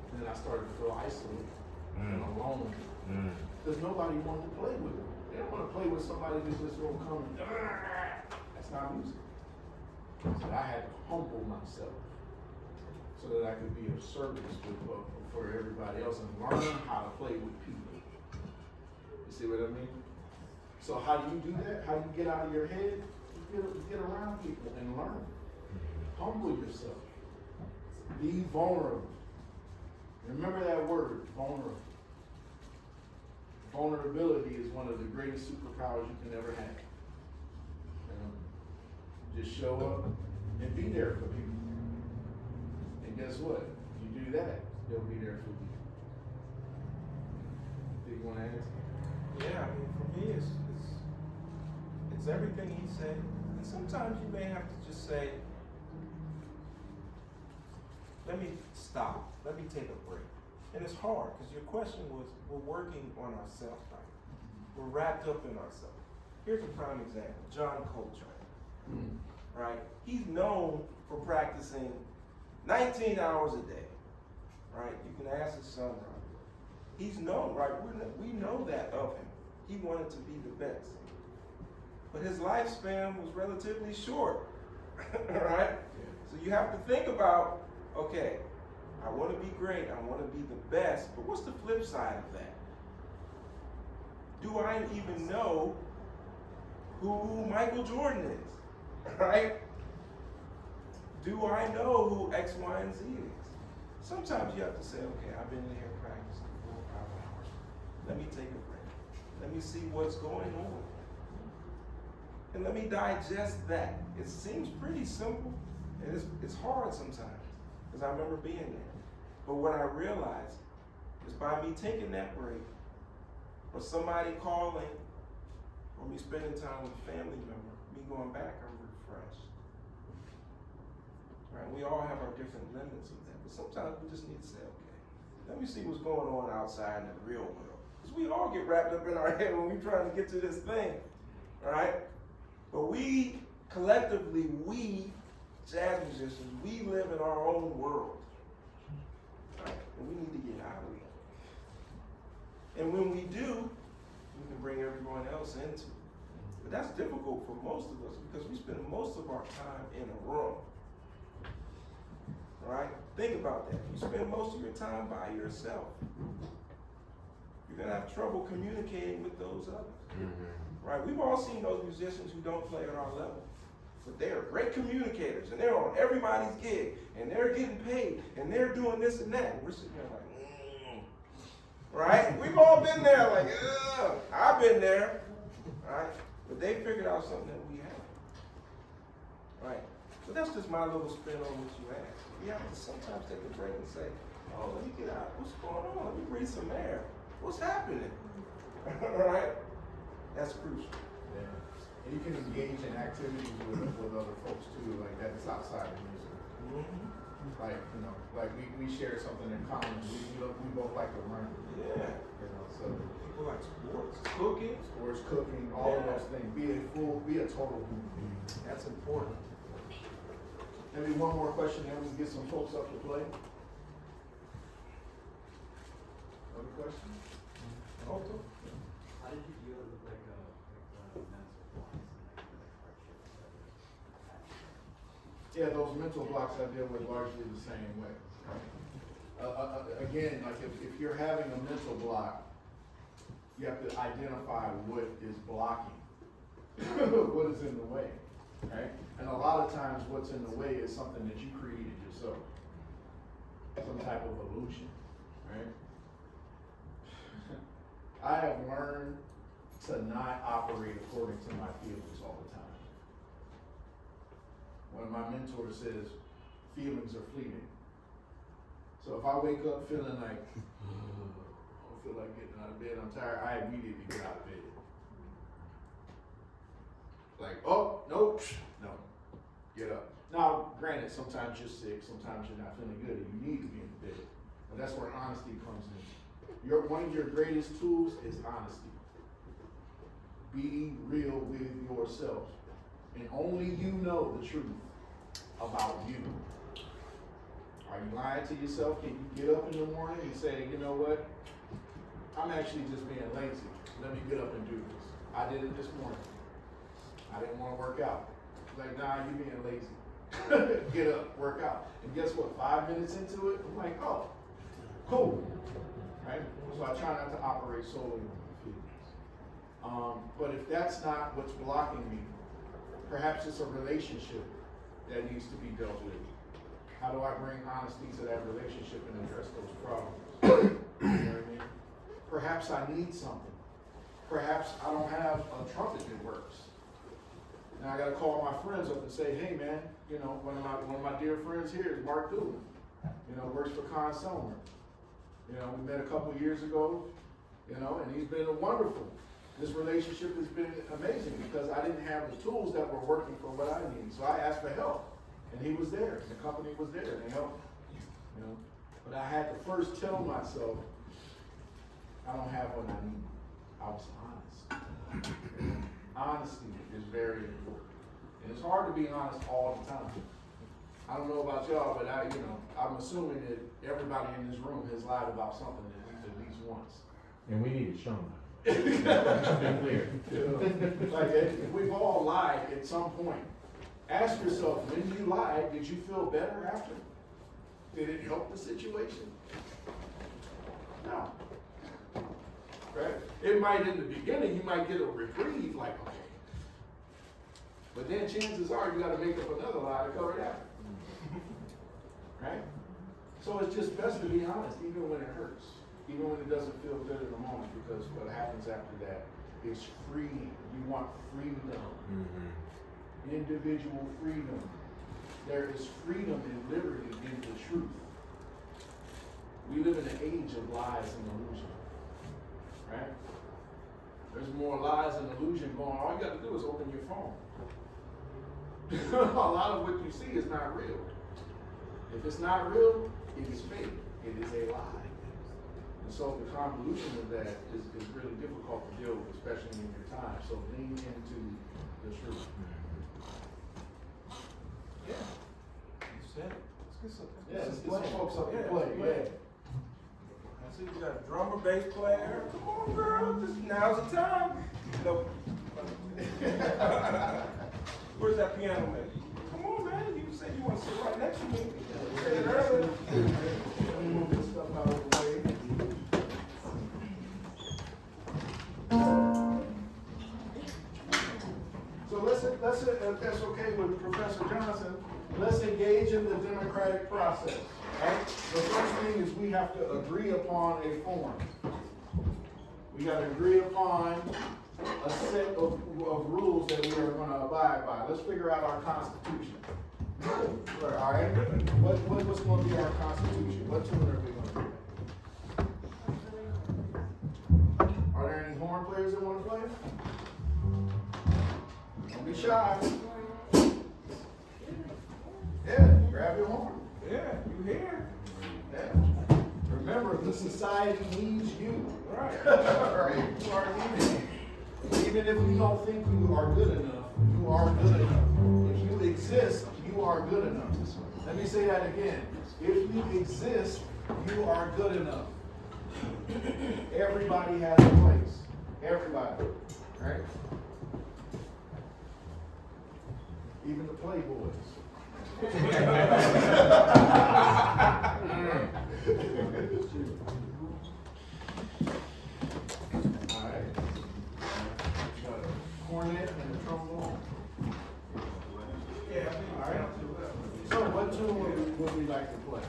and then I started to feel isolated and alone. Because nobody wanted to play with me. They don't want to play with somebody who's just going to come and, that's not music. So I had to humble myself so that I could be of service for everybody else and learn how to play with people. You see what I mean? So how do you do that? How do you get out of your head? You get around people and learn. Humble yourself. Be vulnerable. Remember that word, vulnerable. Vulnerability is one of the greatest superpowers you can ever have. Just show up and be there for people. And guess what? You do that, they'll be there for you. Do you want to ask? Yeah, I mean, for me, it's everything he said. And sometimes you may have to just say, let me stop. Let me take a break. And it's hard because your question was, we're working on ourselves, right? We're wrapped up in ourselves. Here's a prime example, John Coltrane, right? He's known for practicing 19 hours a day, right? You can ask his son, right? He's known, right? We know that of him. He wanted to be the best. But his lifespan was relatively short, right? So you have to think about, okay, I want to be great, I want to be the best, but what's the flip side of that? Do I even know who Michael Jordan is, right? Do I know who X, Y, and Z is? Sometimes you have to say, okay, I've been in here practicing 4 or 5 hours. Let me take a break. Let me see what's going on. And let me digest that. It seems pretty simple, and it's hard sometimes, because I remember being there. But what I realized is by me taking that break, or somebody calling, or me spending time with a family member, me going back, I'm refreshed. Right? We all have our different limits of that, but sometimes we just need to say, okay, let me see what's going on outside in the real world. Because we all get wrapped up in our head when we're trying to get to this thing, right? But we, collectively, we, jazz musicians, we live in our own world. Right? And we need to get out of it. And when we do, we can bring everyone else into it. But that's difficult for most of us because we spend most of our time in a room. Right? Think about that. You spend most of your time by yourself. You're going to have trouble communicating with those others. Right? We've all seen those musicians who don't play at our level. But they're great communicators, and they're on everybody's gig, and they're getting paid, and they're doing this and that. And we're sitting there like, right? We've all been there like, ugh. I've been there, right? But they figured out something that we haven't, right? But that's just my little spin on what you asked. You have to sometimes take a break and say, oh, let me get out. What's going on? Let me breathe some air. What's happening? Right? That's crucial. Yeah. And you can engage in activities with other folks too, like that's outside of music. Like, you know, like we share something in common. We both like to learn. Yeah. You know, so People like sports, cooking. sports, cooking, all of those things. Be a total human being. That's important. Maybe one more question, then we can get some folks up to play. Other questions? Okay. How did you deal with like mental blocks and like hardships? Yeah, those mental blocks I deal with largely the same way. Again, like if you're having a mental block, you have to identify what is blocking, what is in the way, right? And a lot of times what's in the way is something that you created yourself, some type of illusion, right? I have learned to not operate according to my feelings all the time. One of my mentors says, feelings are fleeting. So if I wake up feeling like, I don't feel like getting out of bed, I'm tired, I immediately get out of bed. Like, oh, nope, no, get up. Now, granted, sometimes you're sick, sometimes you're not feeling good, and you need to be in bed. But that's where honesty comes in. One of your greatest tools is honesty. Be real with yourself. And only you know the truth about you. Are you lying to yourself? Can you get up in the morning and say, you know what? I'm actually just being lazy. Let me get up and do this. I did it this morning. I didn't want to work out. Like, nah, you're being lazy. Get up, work out. And guess what? 5 minutes into it, I'm like, oh, cool. Right? So I try not to operate solely on my feelings. But if that's not what's blocking me, perhaps it's a relationship that needs to be dealt with. How do I bring honesty to that relationship and address those problems? You know what I mean? Perhaps I need something. Perhaps I don't have a trumpet that works. Now I gotta call my friends up and say, hey man, you know, one of my dear friends here is Mark Doolin. You know, works for Con Selmer. You know, we met a couple years ago, you know, and he's been wonderful. This relationship has been amazing because I didn't have the tools that were working for what I needed. So I asked for help. And he was there, the company was there, and they helped me, you know. But I had to first tell myself, I don't have what I need. I was honest. Honesty is very important. And it's hard to be honest all the time. I don't know about y'all, but I'm assuming that everybody in this room has lied about something at least once. And we need to show them. Like, we've all lied at some point. Ask yourself, when you lied, did you feel better after? Did it help the situation? No. Right? It might, in the beginning, you might get a reprieve, like, okay. But then chances are you got to make up another lie to cover that. Right? So it's just best to be honest, even when it hurts. Even when it doesn't feel good in the moment, because what happens after that is freeing. You want freedom. Mm-hmm. Individual freedom. There is freedom and liberty in the truth. We live in an age of lies and illusion. Right? There's more lies and illusion going on. All you got to do is open your phone. A lot of what you see is not real. If it's not real, it is fake. It is a lie. And so the convolution of that is really difficult to deal with, especially in your time. So lean into the truth. Yeah. You said it. Let's get some folks up to Yeah, play. Yeah. I see you got a drummer, bass player. Come on, girl. Now's the time. No. Where's that piano man? Come on, man. You said you want to sit right next to me. You said it earlier. Move this stuff out of the way. So if that's okay with Professor Johnson, let's engage in the democratic process. Right? The first thing is we have to agree upon a form. We got to agree upon a set of rules that we are going to abide by. Let's figure out our Constitution. All right? What's going to be our Constitution? What tune are we going to play? Are there any horn players that want to play? Don't be shy. Yeah, grab your horn. Yeah, you here. Yeah. Remember, the society needs you. Right. Right? You are needed. Even if you don't think you are good enough, you are good enough. If you exist, you are good enough. Let me say that again. If you exist, you are good enough. Everybody has a place. Everybody, right? Even the playboys. Alright. Got a cornet and a trombone. Yeah, I think All right. So what tune would we like to play?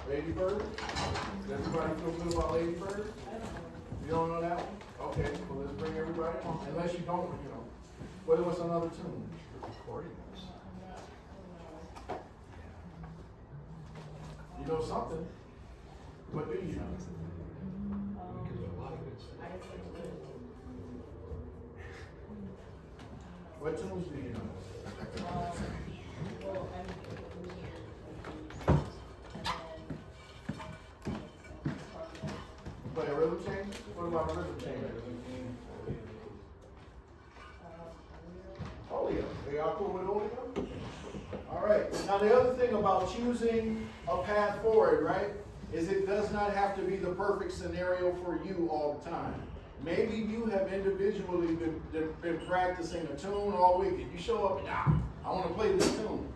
Lady Bird? Does everybody feel good about Lady Bird? You don't know that one? Okay, well, let's bring everybody on. Unless you don't, you know. What's another tune? You know something? What do you know? What tunes do you know? Play a rhythm change? What about a rhythm change? Oleo. Are y'all cool with Oleo? All right. Now the other thing about choosing a path forward, right, is it does not have to be the perfect scenario for you all the time. Maybe you have individually been practicing a tune all week, and you show up and I want to play this tune.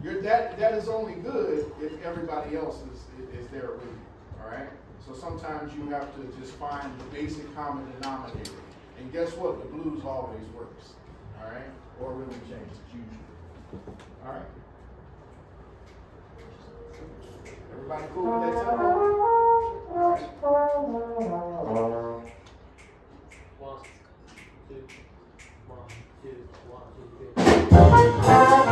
That is only good if everybody else is there with you. All right. So sometimes you have to just find the basic common denominator, and guess what? The blues always works. All right, or rhythm change usually. All right. Everybody cool with that tempo? All right. 1, 2, 1, 2, 1, 2, 3.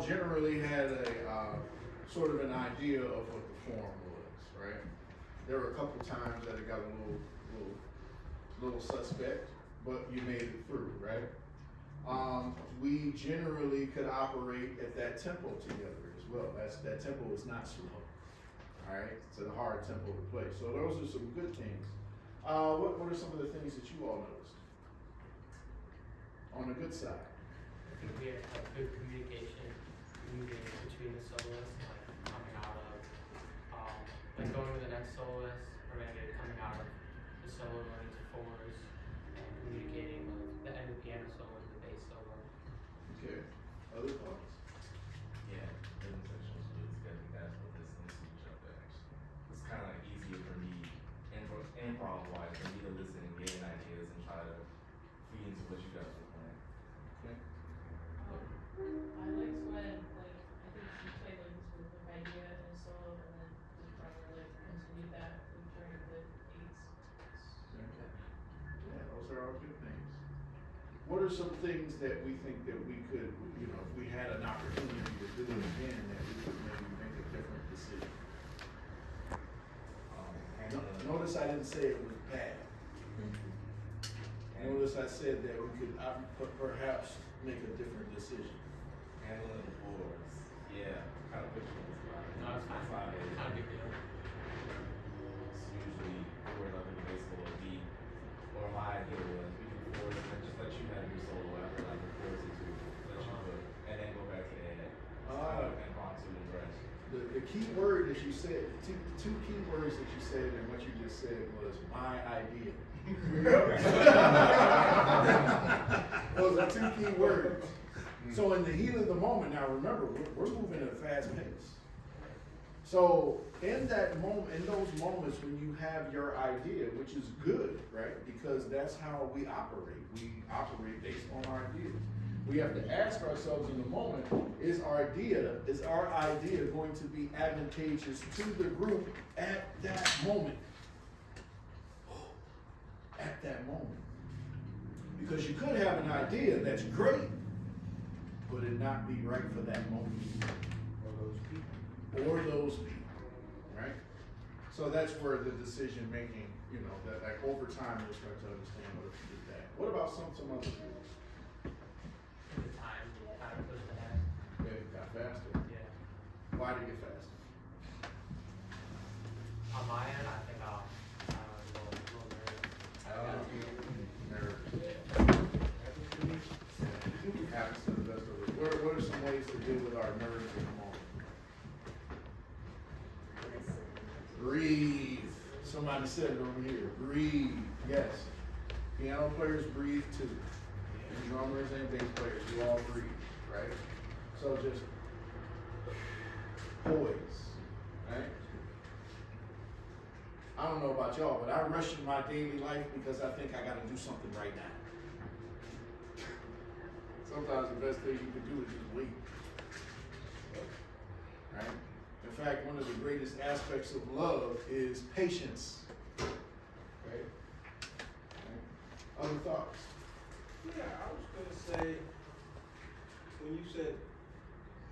generally had a sort of an idea of what the form was, right? There were a couple times that it got a little suspect, but you made it through, right? We generally could operate at that tempo together as well. That tempo is not slow, all right? It's a hard tempo to play. So those are some good things. What are some of the things that you all noticed on the good side? I think we have good communication moving between the soloists, like coming out of, like going to the next soloist, or maybe coming out of the solo going to fours, and communicating with the end of piano solo and the bass solo. Okay. Other thoughts? Yeah, rhythm section was really good. You guys were listening to each other. Actually, it's kind of easier for me, improv wise, for me to listen and get in ideas and try to feed into what you guys were playing. Okay. I liked when, like, I think she played like this rhythmic idea in a solo, and then the drummer like continued that like, during the eights. Yeah, those are all good things. What are some things that we think that we could, you know, if we had an opportunity to do it again, that we could maybe make a different decision? Notice I didn't say it was bad. Notice I said that we could perhaps make a different decision. Handling the boards, yeah, kind of put you on the spot. No, it's fine. It's not a big deal. It's usually chord up in the bass solo beat, or my idea was we do chords and then just let you have your solo after like the chords or two, let you put, and then go back to the head. Kind of impromptu and direction. The key word that you said, two key words that you said and what you just said was my idea. Those are two key words. So in the heat of the moment, now remember, we're moving at a fast pace. So in that moment, in those moments when you have your idea, which is good, right? Because that's how we operate. We operate based on our ideas. We have to ask ourselves in the moment, is our idea going to be advantageous to the group at that moment? At that moment. Because you could have an idea that's great, but it not be right for that moment. Or those people, right? So that's where the decision making, you know, that like over time you'll start to understand what to do that. What about some other tools? The time kind of pushed ahead. Yeah, it got faster. Yeah. Why did it get faster? On my end, I think I'll little nervous. Happens to the best of us. What are some ways to deal with our nerves in the moment? Breathe. Somebody said it over here. Breathe. Yes. Piano players breathe too. And drummers and bass players, you all breathe, right? So just poise, right? I don't know about y'all, but I rush in my daily life because I think I gotta do something right now. Sometimes the best thing you can do is just wait. Right? In fact, one of the greatest aspects of love is patience. Right? Other thoughts? Yeah, I was gonna say, when you said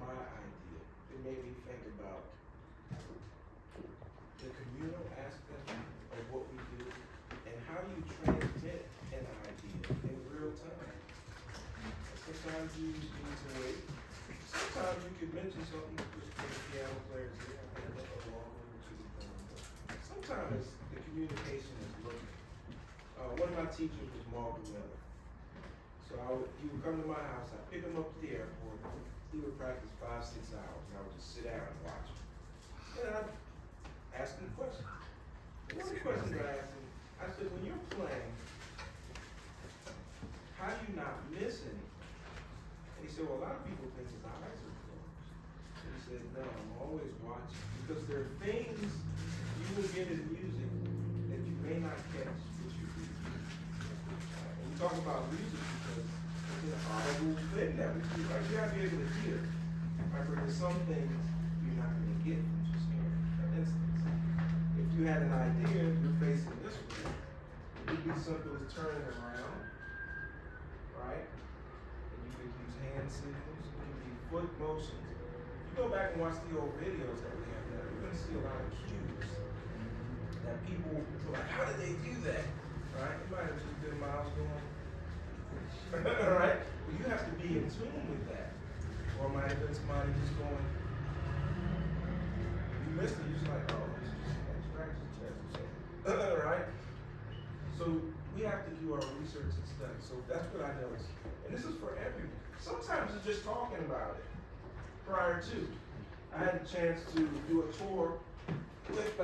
my idea, it made me think about the communal aspect of what we do and how you transmit an idea in real time. Sometimes you need to wait. Sometimes you can mention something just for the piano players here and along over to the drum. Sometimes the communication is looking. One of my teachers was Margaret Miller. So he would come to my house, I'd pick him up at the airport, he would practice 5-6 hours, and I would just sit down and watch him. And I'd ask him questions. One of the questions I asked him, I said, when you're playing, how do you not miss anything? And he said, well, a lot of people think his eyes are closed. And he said, no, I'm always watching. Because there are things you will get in music that you may not catch, which you do. And we talk about music because it's an audible thing that we do. Like, you have to be able to hear. Right? But there's some things you're not going to get from just hearing. For instance, if you had an idea, you're facing this way, it would be simple as turning around, right? And you could use hand signals, you could be foot motions. If you go back and watch the old videos that we have now, you're gonna see a lot of cues that people are like, how did they do that? Right? It might have just been Miles going, right? Well, you have to be in tune with that. Or it might have been somebody just going, you missed it, you're just like, oh, it's just scratch his chest or something. Right? So we have to do our research and study. So that's what I noticed. And this is for everyone. Sometimes it's just talking about it prior to. I had a chance to do a tour with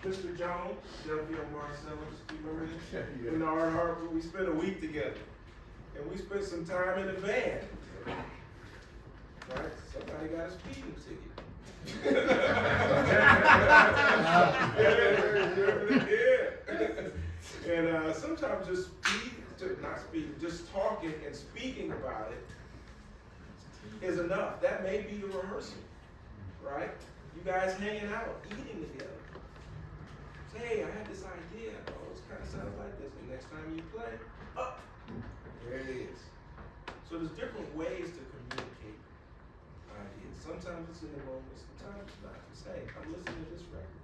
Mr. Jones, Delvio Marcellus. Do you remember this? Yeah. In Art Harbor, we spent a week together. And we spent some time in a van. Right? Somebody got a speeding ticket. Yeah. And sometimes just just talking and speaking about it is enough. That may be the rehearsal, right? You guys hanging out, eating together. Say, hey, I had this idea. Oh, it kind of sounds like this. And next time you play, there it is. So there's different ways to communicate ideas. Sometimes it's in the moment, sometimes it's not. It's, hey, I'm listening to this record.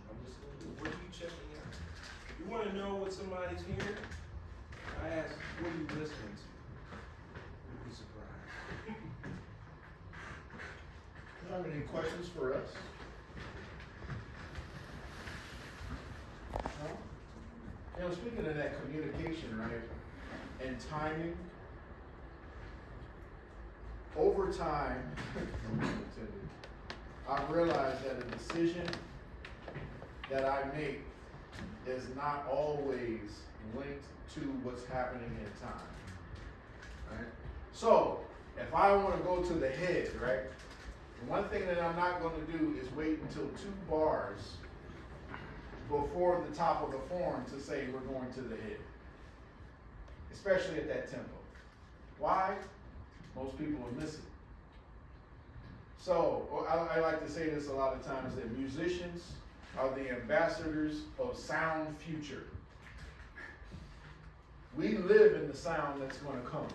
I'm listening to what are you checking out? You want to know what somebody's hearing? I ask, what are you listening to? You'd be surprised. Do you have any questions for us? No? You know, speaking of that communication, right, and timing, over time, I've realized that a decision that I make is not always linked to what's happening in time, right? So, if I want to go to the head, right, one thing that I'm not going to do is wait until 2 bars before the top of the form to say we're going to the head, especially at that tempo. Why? Most people are missing. So, I like to say this a lot of times, that musicians are the ambassadors of sound future. We live in the sound that's going to come,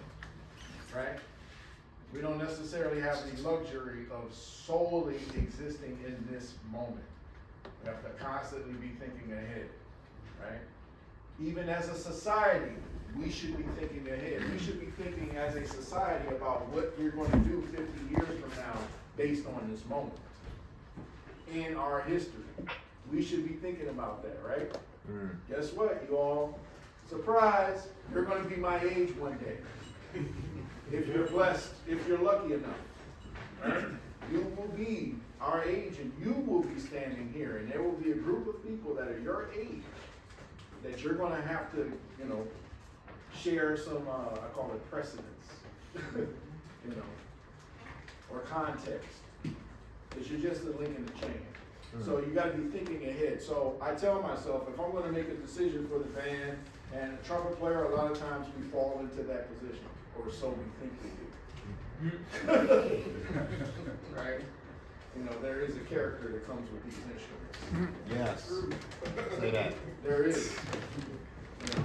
right? We don't necessarily have the luxury of solely existing in this moment. We have to constantly be thinking ahead, right? Even as a society, we should be thinking ahead. We should be thinking as a society about what we're going to do 50 years from now based on this moment in our history. We should be thinking about that, right? Guess what, you all? Surprise, you're going to be my age one day. If you're blessed, if you're lucky enough, right? You will be our age and you will be standing here, and there will be a group of people that are your age that you're going to have to, you know, share some, I call it precedence, you know, or context. Because you're just a link in the chain. So you got to be thinking ahead. So I tell myself, if I'm going to make a decision for the band and a trumpet player, a lot of times we fall into that position, or so we think we do. Right? You know, there is a character that comes with these instruments. Yes. Say that. There is. You know.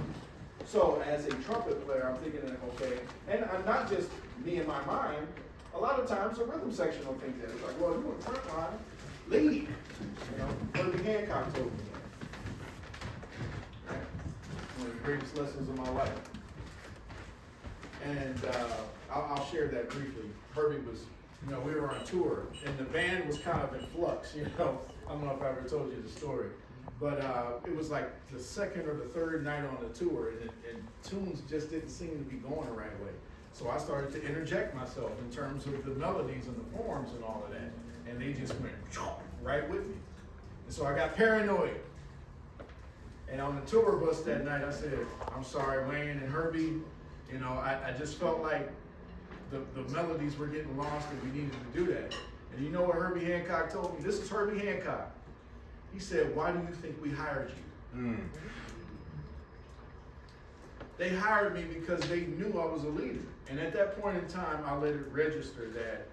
So as a trumpet player, I'm thinking that, okay, and I'm not just me in my mind, a lot of times the rhythm section will think that. It's like, well, you want front line, lead. You know, Herbie Hancock told me that. Right? One of the greatest lessons of my life. And I'll share that briefly. Herbie was, you know, we were on tour, and the band was kind of in flux, you know. I don't know if I ever told you the story. But it was like the second or the third night on the tour, and tunes just didn't seem to be going the right way. So I started to interject myself in terms of the melodies and the forms and all of that. And they just went right with me. And so I got paranoid. And on the tour bus that night, I said, I'm sorry, Wayne and Herbie, you know, I just felt like the melodies were getting lost and we needed to do that. And you know what Herbie Hancock told me? This is Herbie Hancock. He said, why do you think we hired you? They hired me because they knew I was a leader. And at that point in time, I let it register that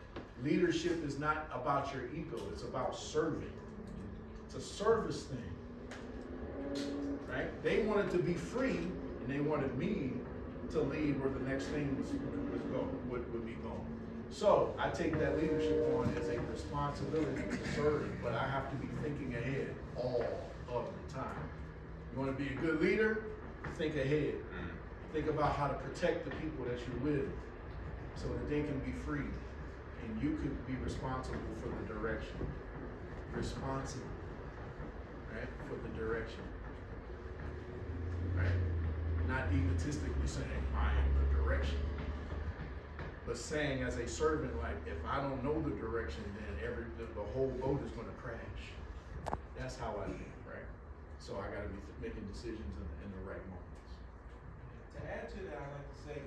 leadership is not about your ego, it's about serving. It's a service thing, right? They wanted to be free, and they wanted me to lead where the next thing would be going. So I take that leadership on as a responsibility to serve, but I have to be thinking ahead all of the time. You want to be a good leader? Think ahead. Think about how to protect the people that you're with so that they can be free and you could be responsible for the direction. Responsible, right, for the direction. Right? Not egotistically saying, I am the direction. But saying as a servant, like, if I don't know the direction, then the whole boat is going to crash. That's how I think, right? So I got to be making decisions in the right moments. To add to that, I'd like to say,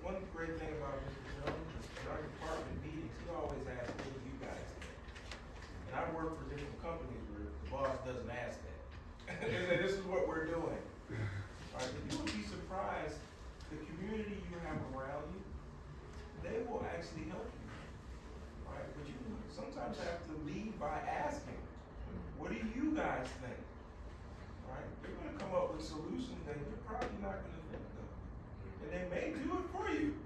one great thing about Mr. Jones is in our department meetings, he always asks, what do you guys think? And I work for different companies where the boss doesn't ask that. They say, this is what we're doing. Right? But you would be surprised, the community you have around you, they will actually help you. Right? But you sometimes have to lead by asking, what do you guys think? Right? They're going to come up with solutions that you're probably not going to think of. And they may do it for you.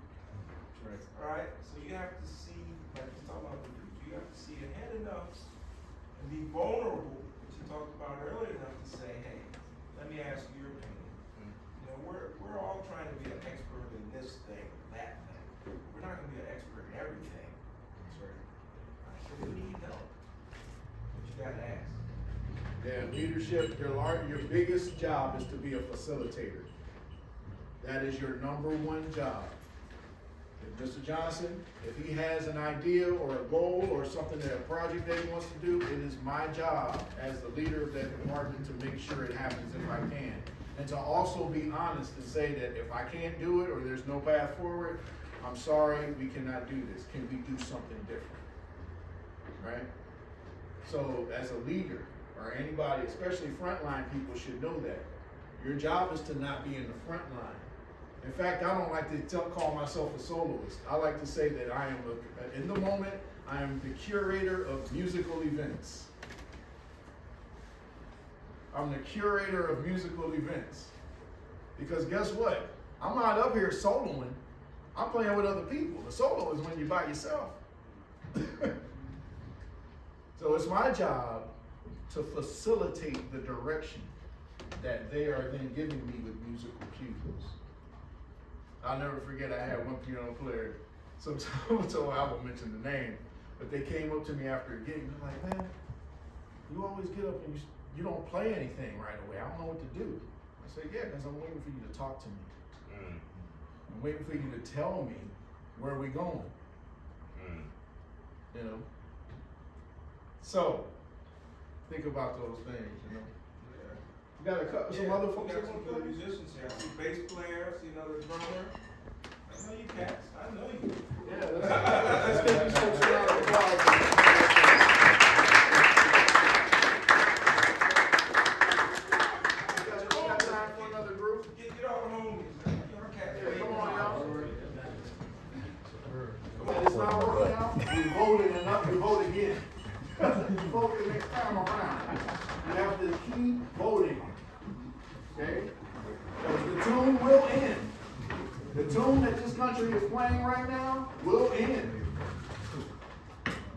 Right. All right? So you have to see, like you talking about the future, you have to see ahead enough and be vulnerable, which you talked about earlier enough to say, hey, let me ask you your opinion. You know, we're all trying to be an expert in this thing, that thing. We're not going to be an expert in everything. That's right. Right? So we need help. But you got to ask. Yeah, leadership, your biggest job is to be a facilitator. That is your number one job. If Mr. Johnson, if he has an idea or a goal or something, a project that he wants to do, it is my job as the leader of that department to make sure it happens if I can. And to also be honest and say that if I can't do it or there's no path forward, I'm sorry, we cannot do this. Can we do something different? Right? So as a leader, or anybody, especially frontline people, should know that. Your job is to not be in the front line. In fact, I don't like to call myself a soloist. I like to say that I am, in the moment, I am the curator of musical events. I'm the curator of musical events. Because guess what? I'm not up here soloing. I'm playing with other people. The solo is when you're by yourself. So it's my job to facilitate the direction that they are then giving me with musical cues. I'll never forget, I had one piano player, so I won't mention the name, but they came up to me after a gig and they're like, man, you always get up and you don't play anything right away. I don't know what to do. I said, yeah, because I'm waiting for you to talk to me. I'm waiting for you to tell me where we're going. You know? So, think about those things, you know? You got some other folks got that some want to good play? musicians here. I see bass player, I see another drummer. I know you cats. I know you. Yeah, let's give these folks a round of applause. We got time for another group? Get all the homies. Your cats. Yeah, come on, y'all. If it's not working out, we voted enough, we vote again. You vote the next time around. You have to keep voting. Okay? Because the tune will end. The tune that this country is playing right now will end.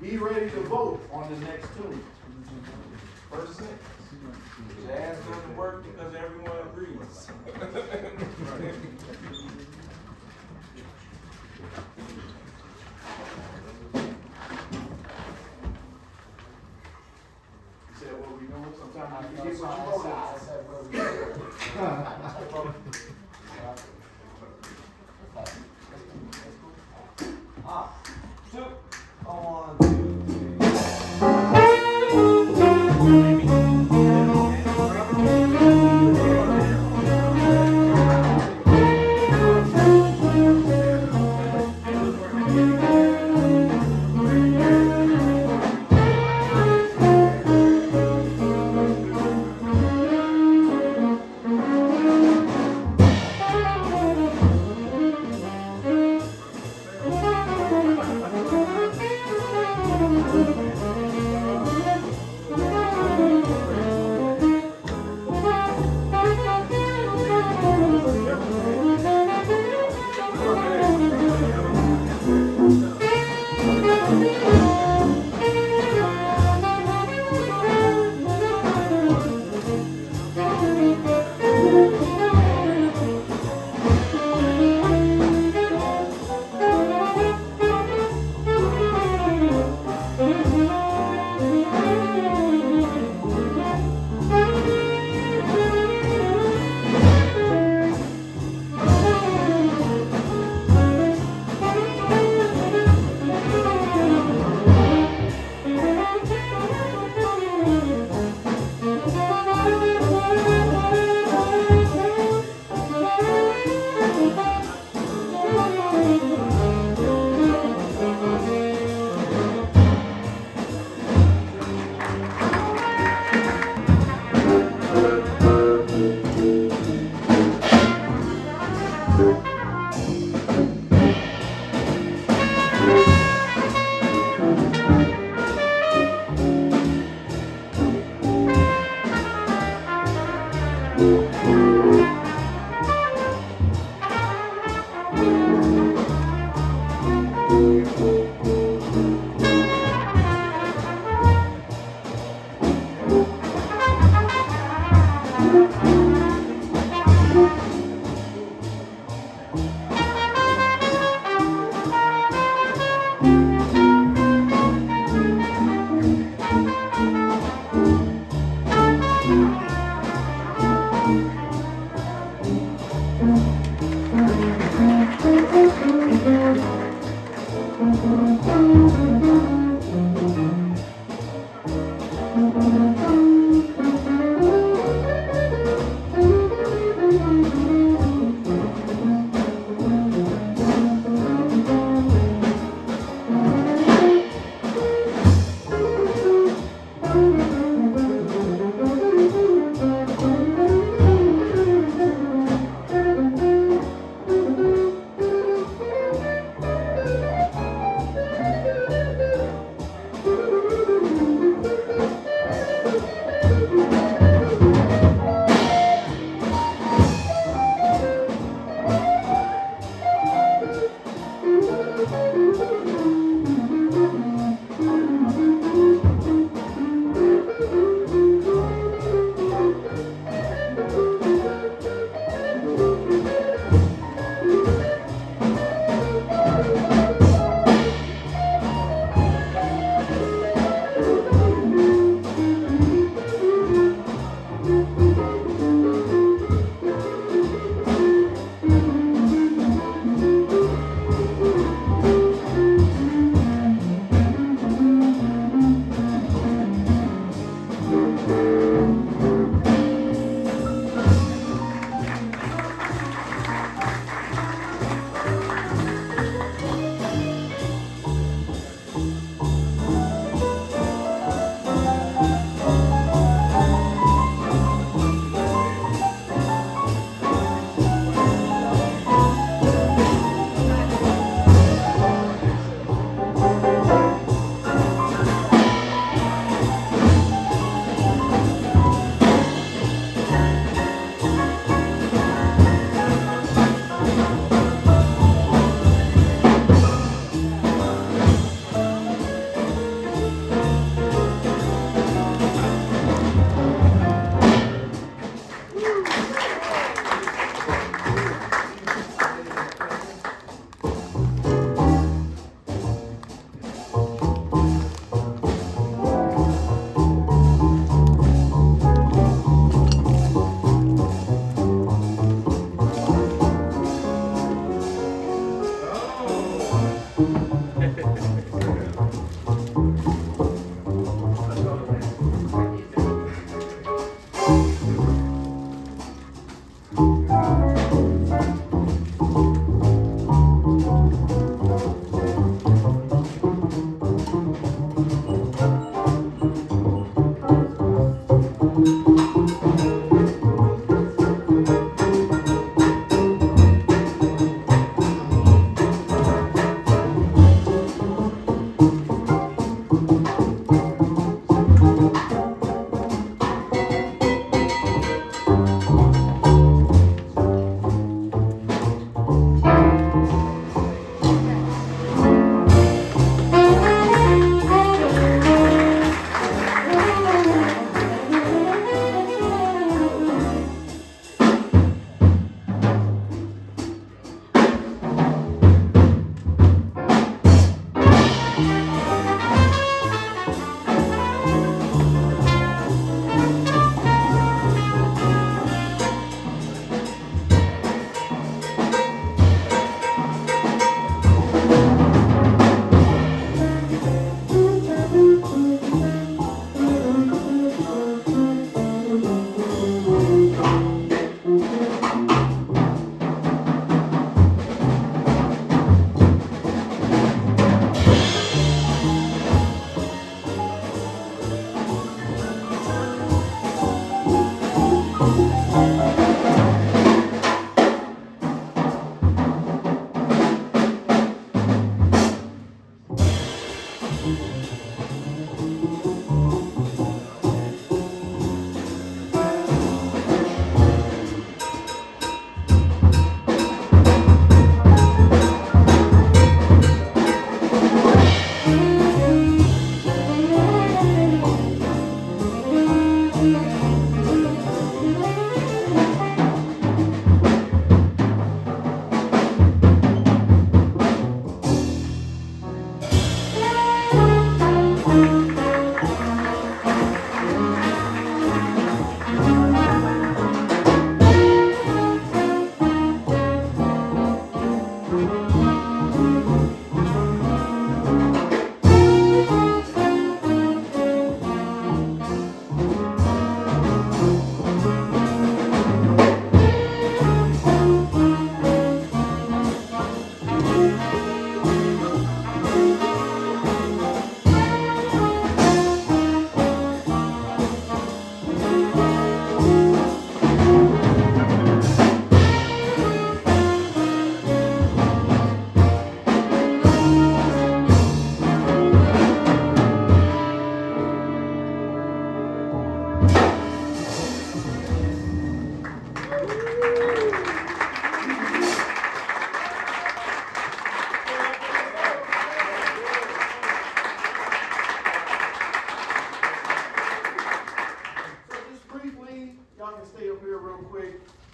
Be ready to vote on the next tune. Verse 6. Jazz doesn't work because everyone agrees. You said what we doing? Sometimes you forget what you voted. I said where we were. Two. On, 2, 3.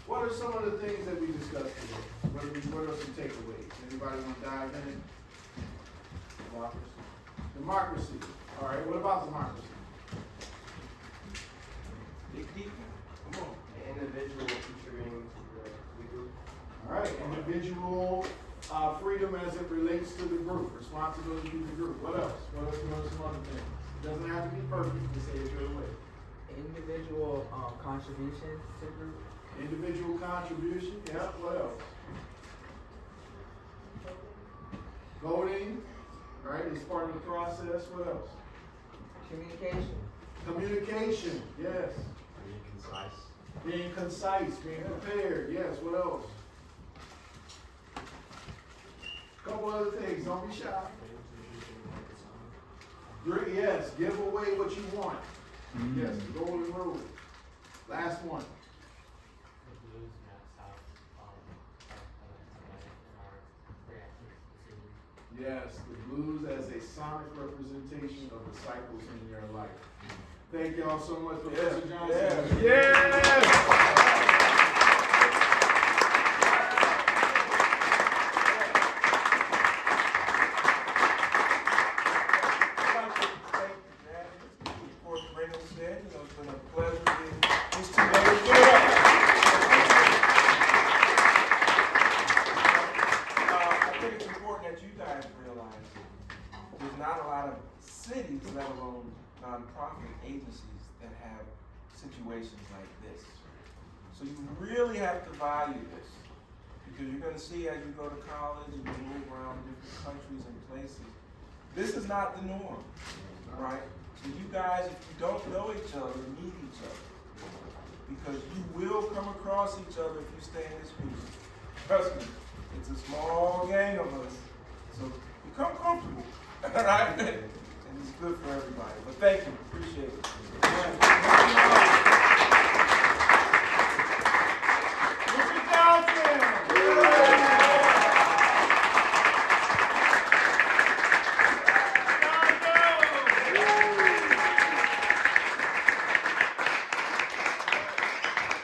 What are some of the things that we discussed today? What are some takeaways? Anybody want to dive in? Democracy. All right, what about democracy? Dig deep now. Come on. Individual contributing to the group. All right, individual freedom as it relates to the group, responsibility to the group. What else? What are some other things? It doesn't have to be perfect, just say it your way. Individual contribution to group. Individual contribution, yeah, what else? Voting, right, is part of the process. What else? Communication. Communication, yes. Being concise. Being concise, being prepared, yes. What else? Couple other things, don't be shy. Great, yes, give away what you want. Yes, the golden rule. Last one. The blues maps out in our reactions to Yes, the blues as a sonic representation of the cycles in your life. Thank y'all so much, Professor Johnson. cities, let alone nonprofit agencies that have situations like this. So you really have to value this, because you're going to see as you go to college and you move around different countries and places, this is not the norm, right? So you guys, if you don't know each other, meet each other, because you will come across each other if you stay in this region. Trust me, it's a small gang of us, so become comfortable, all right? And it's good for everybody. But thank you, appreciate it.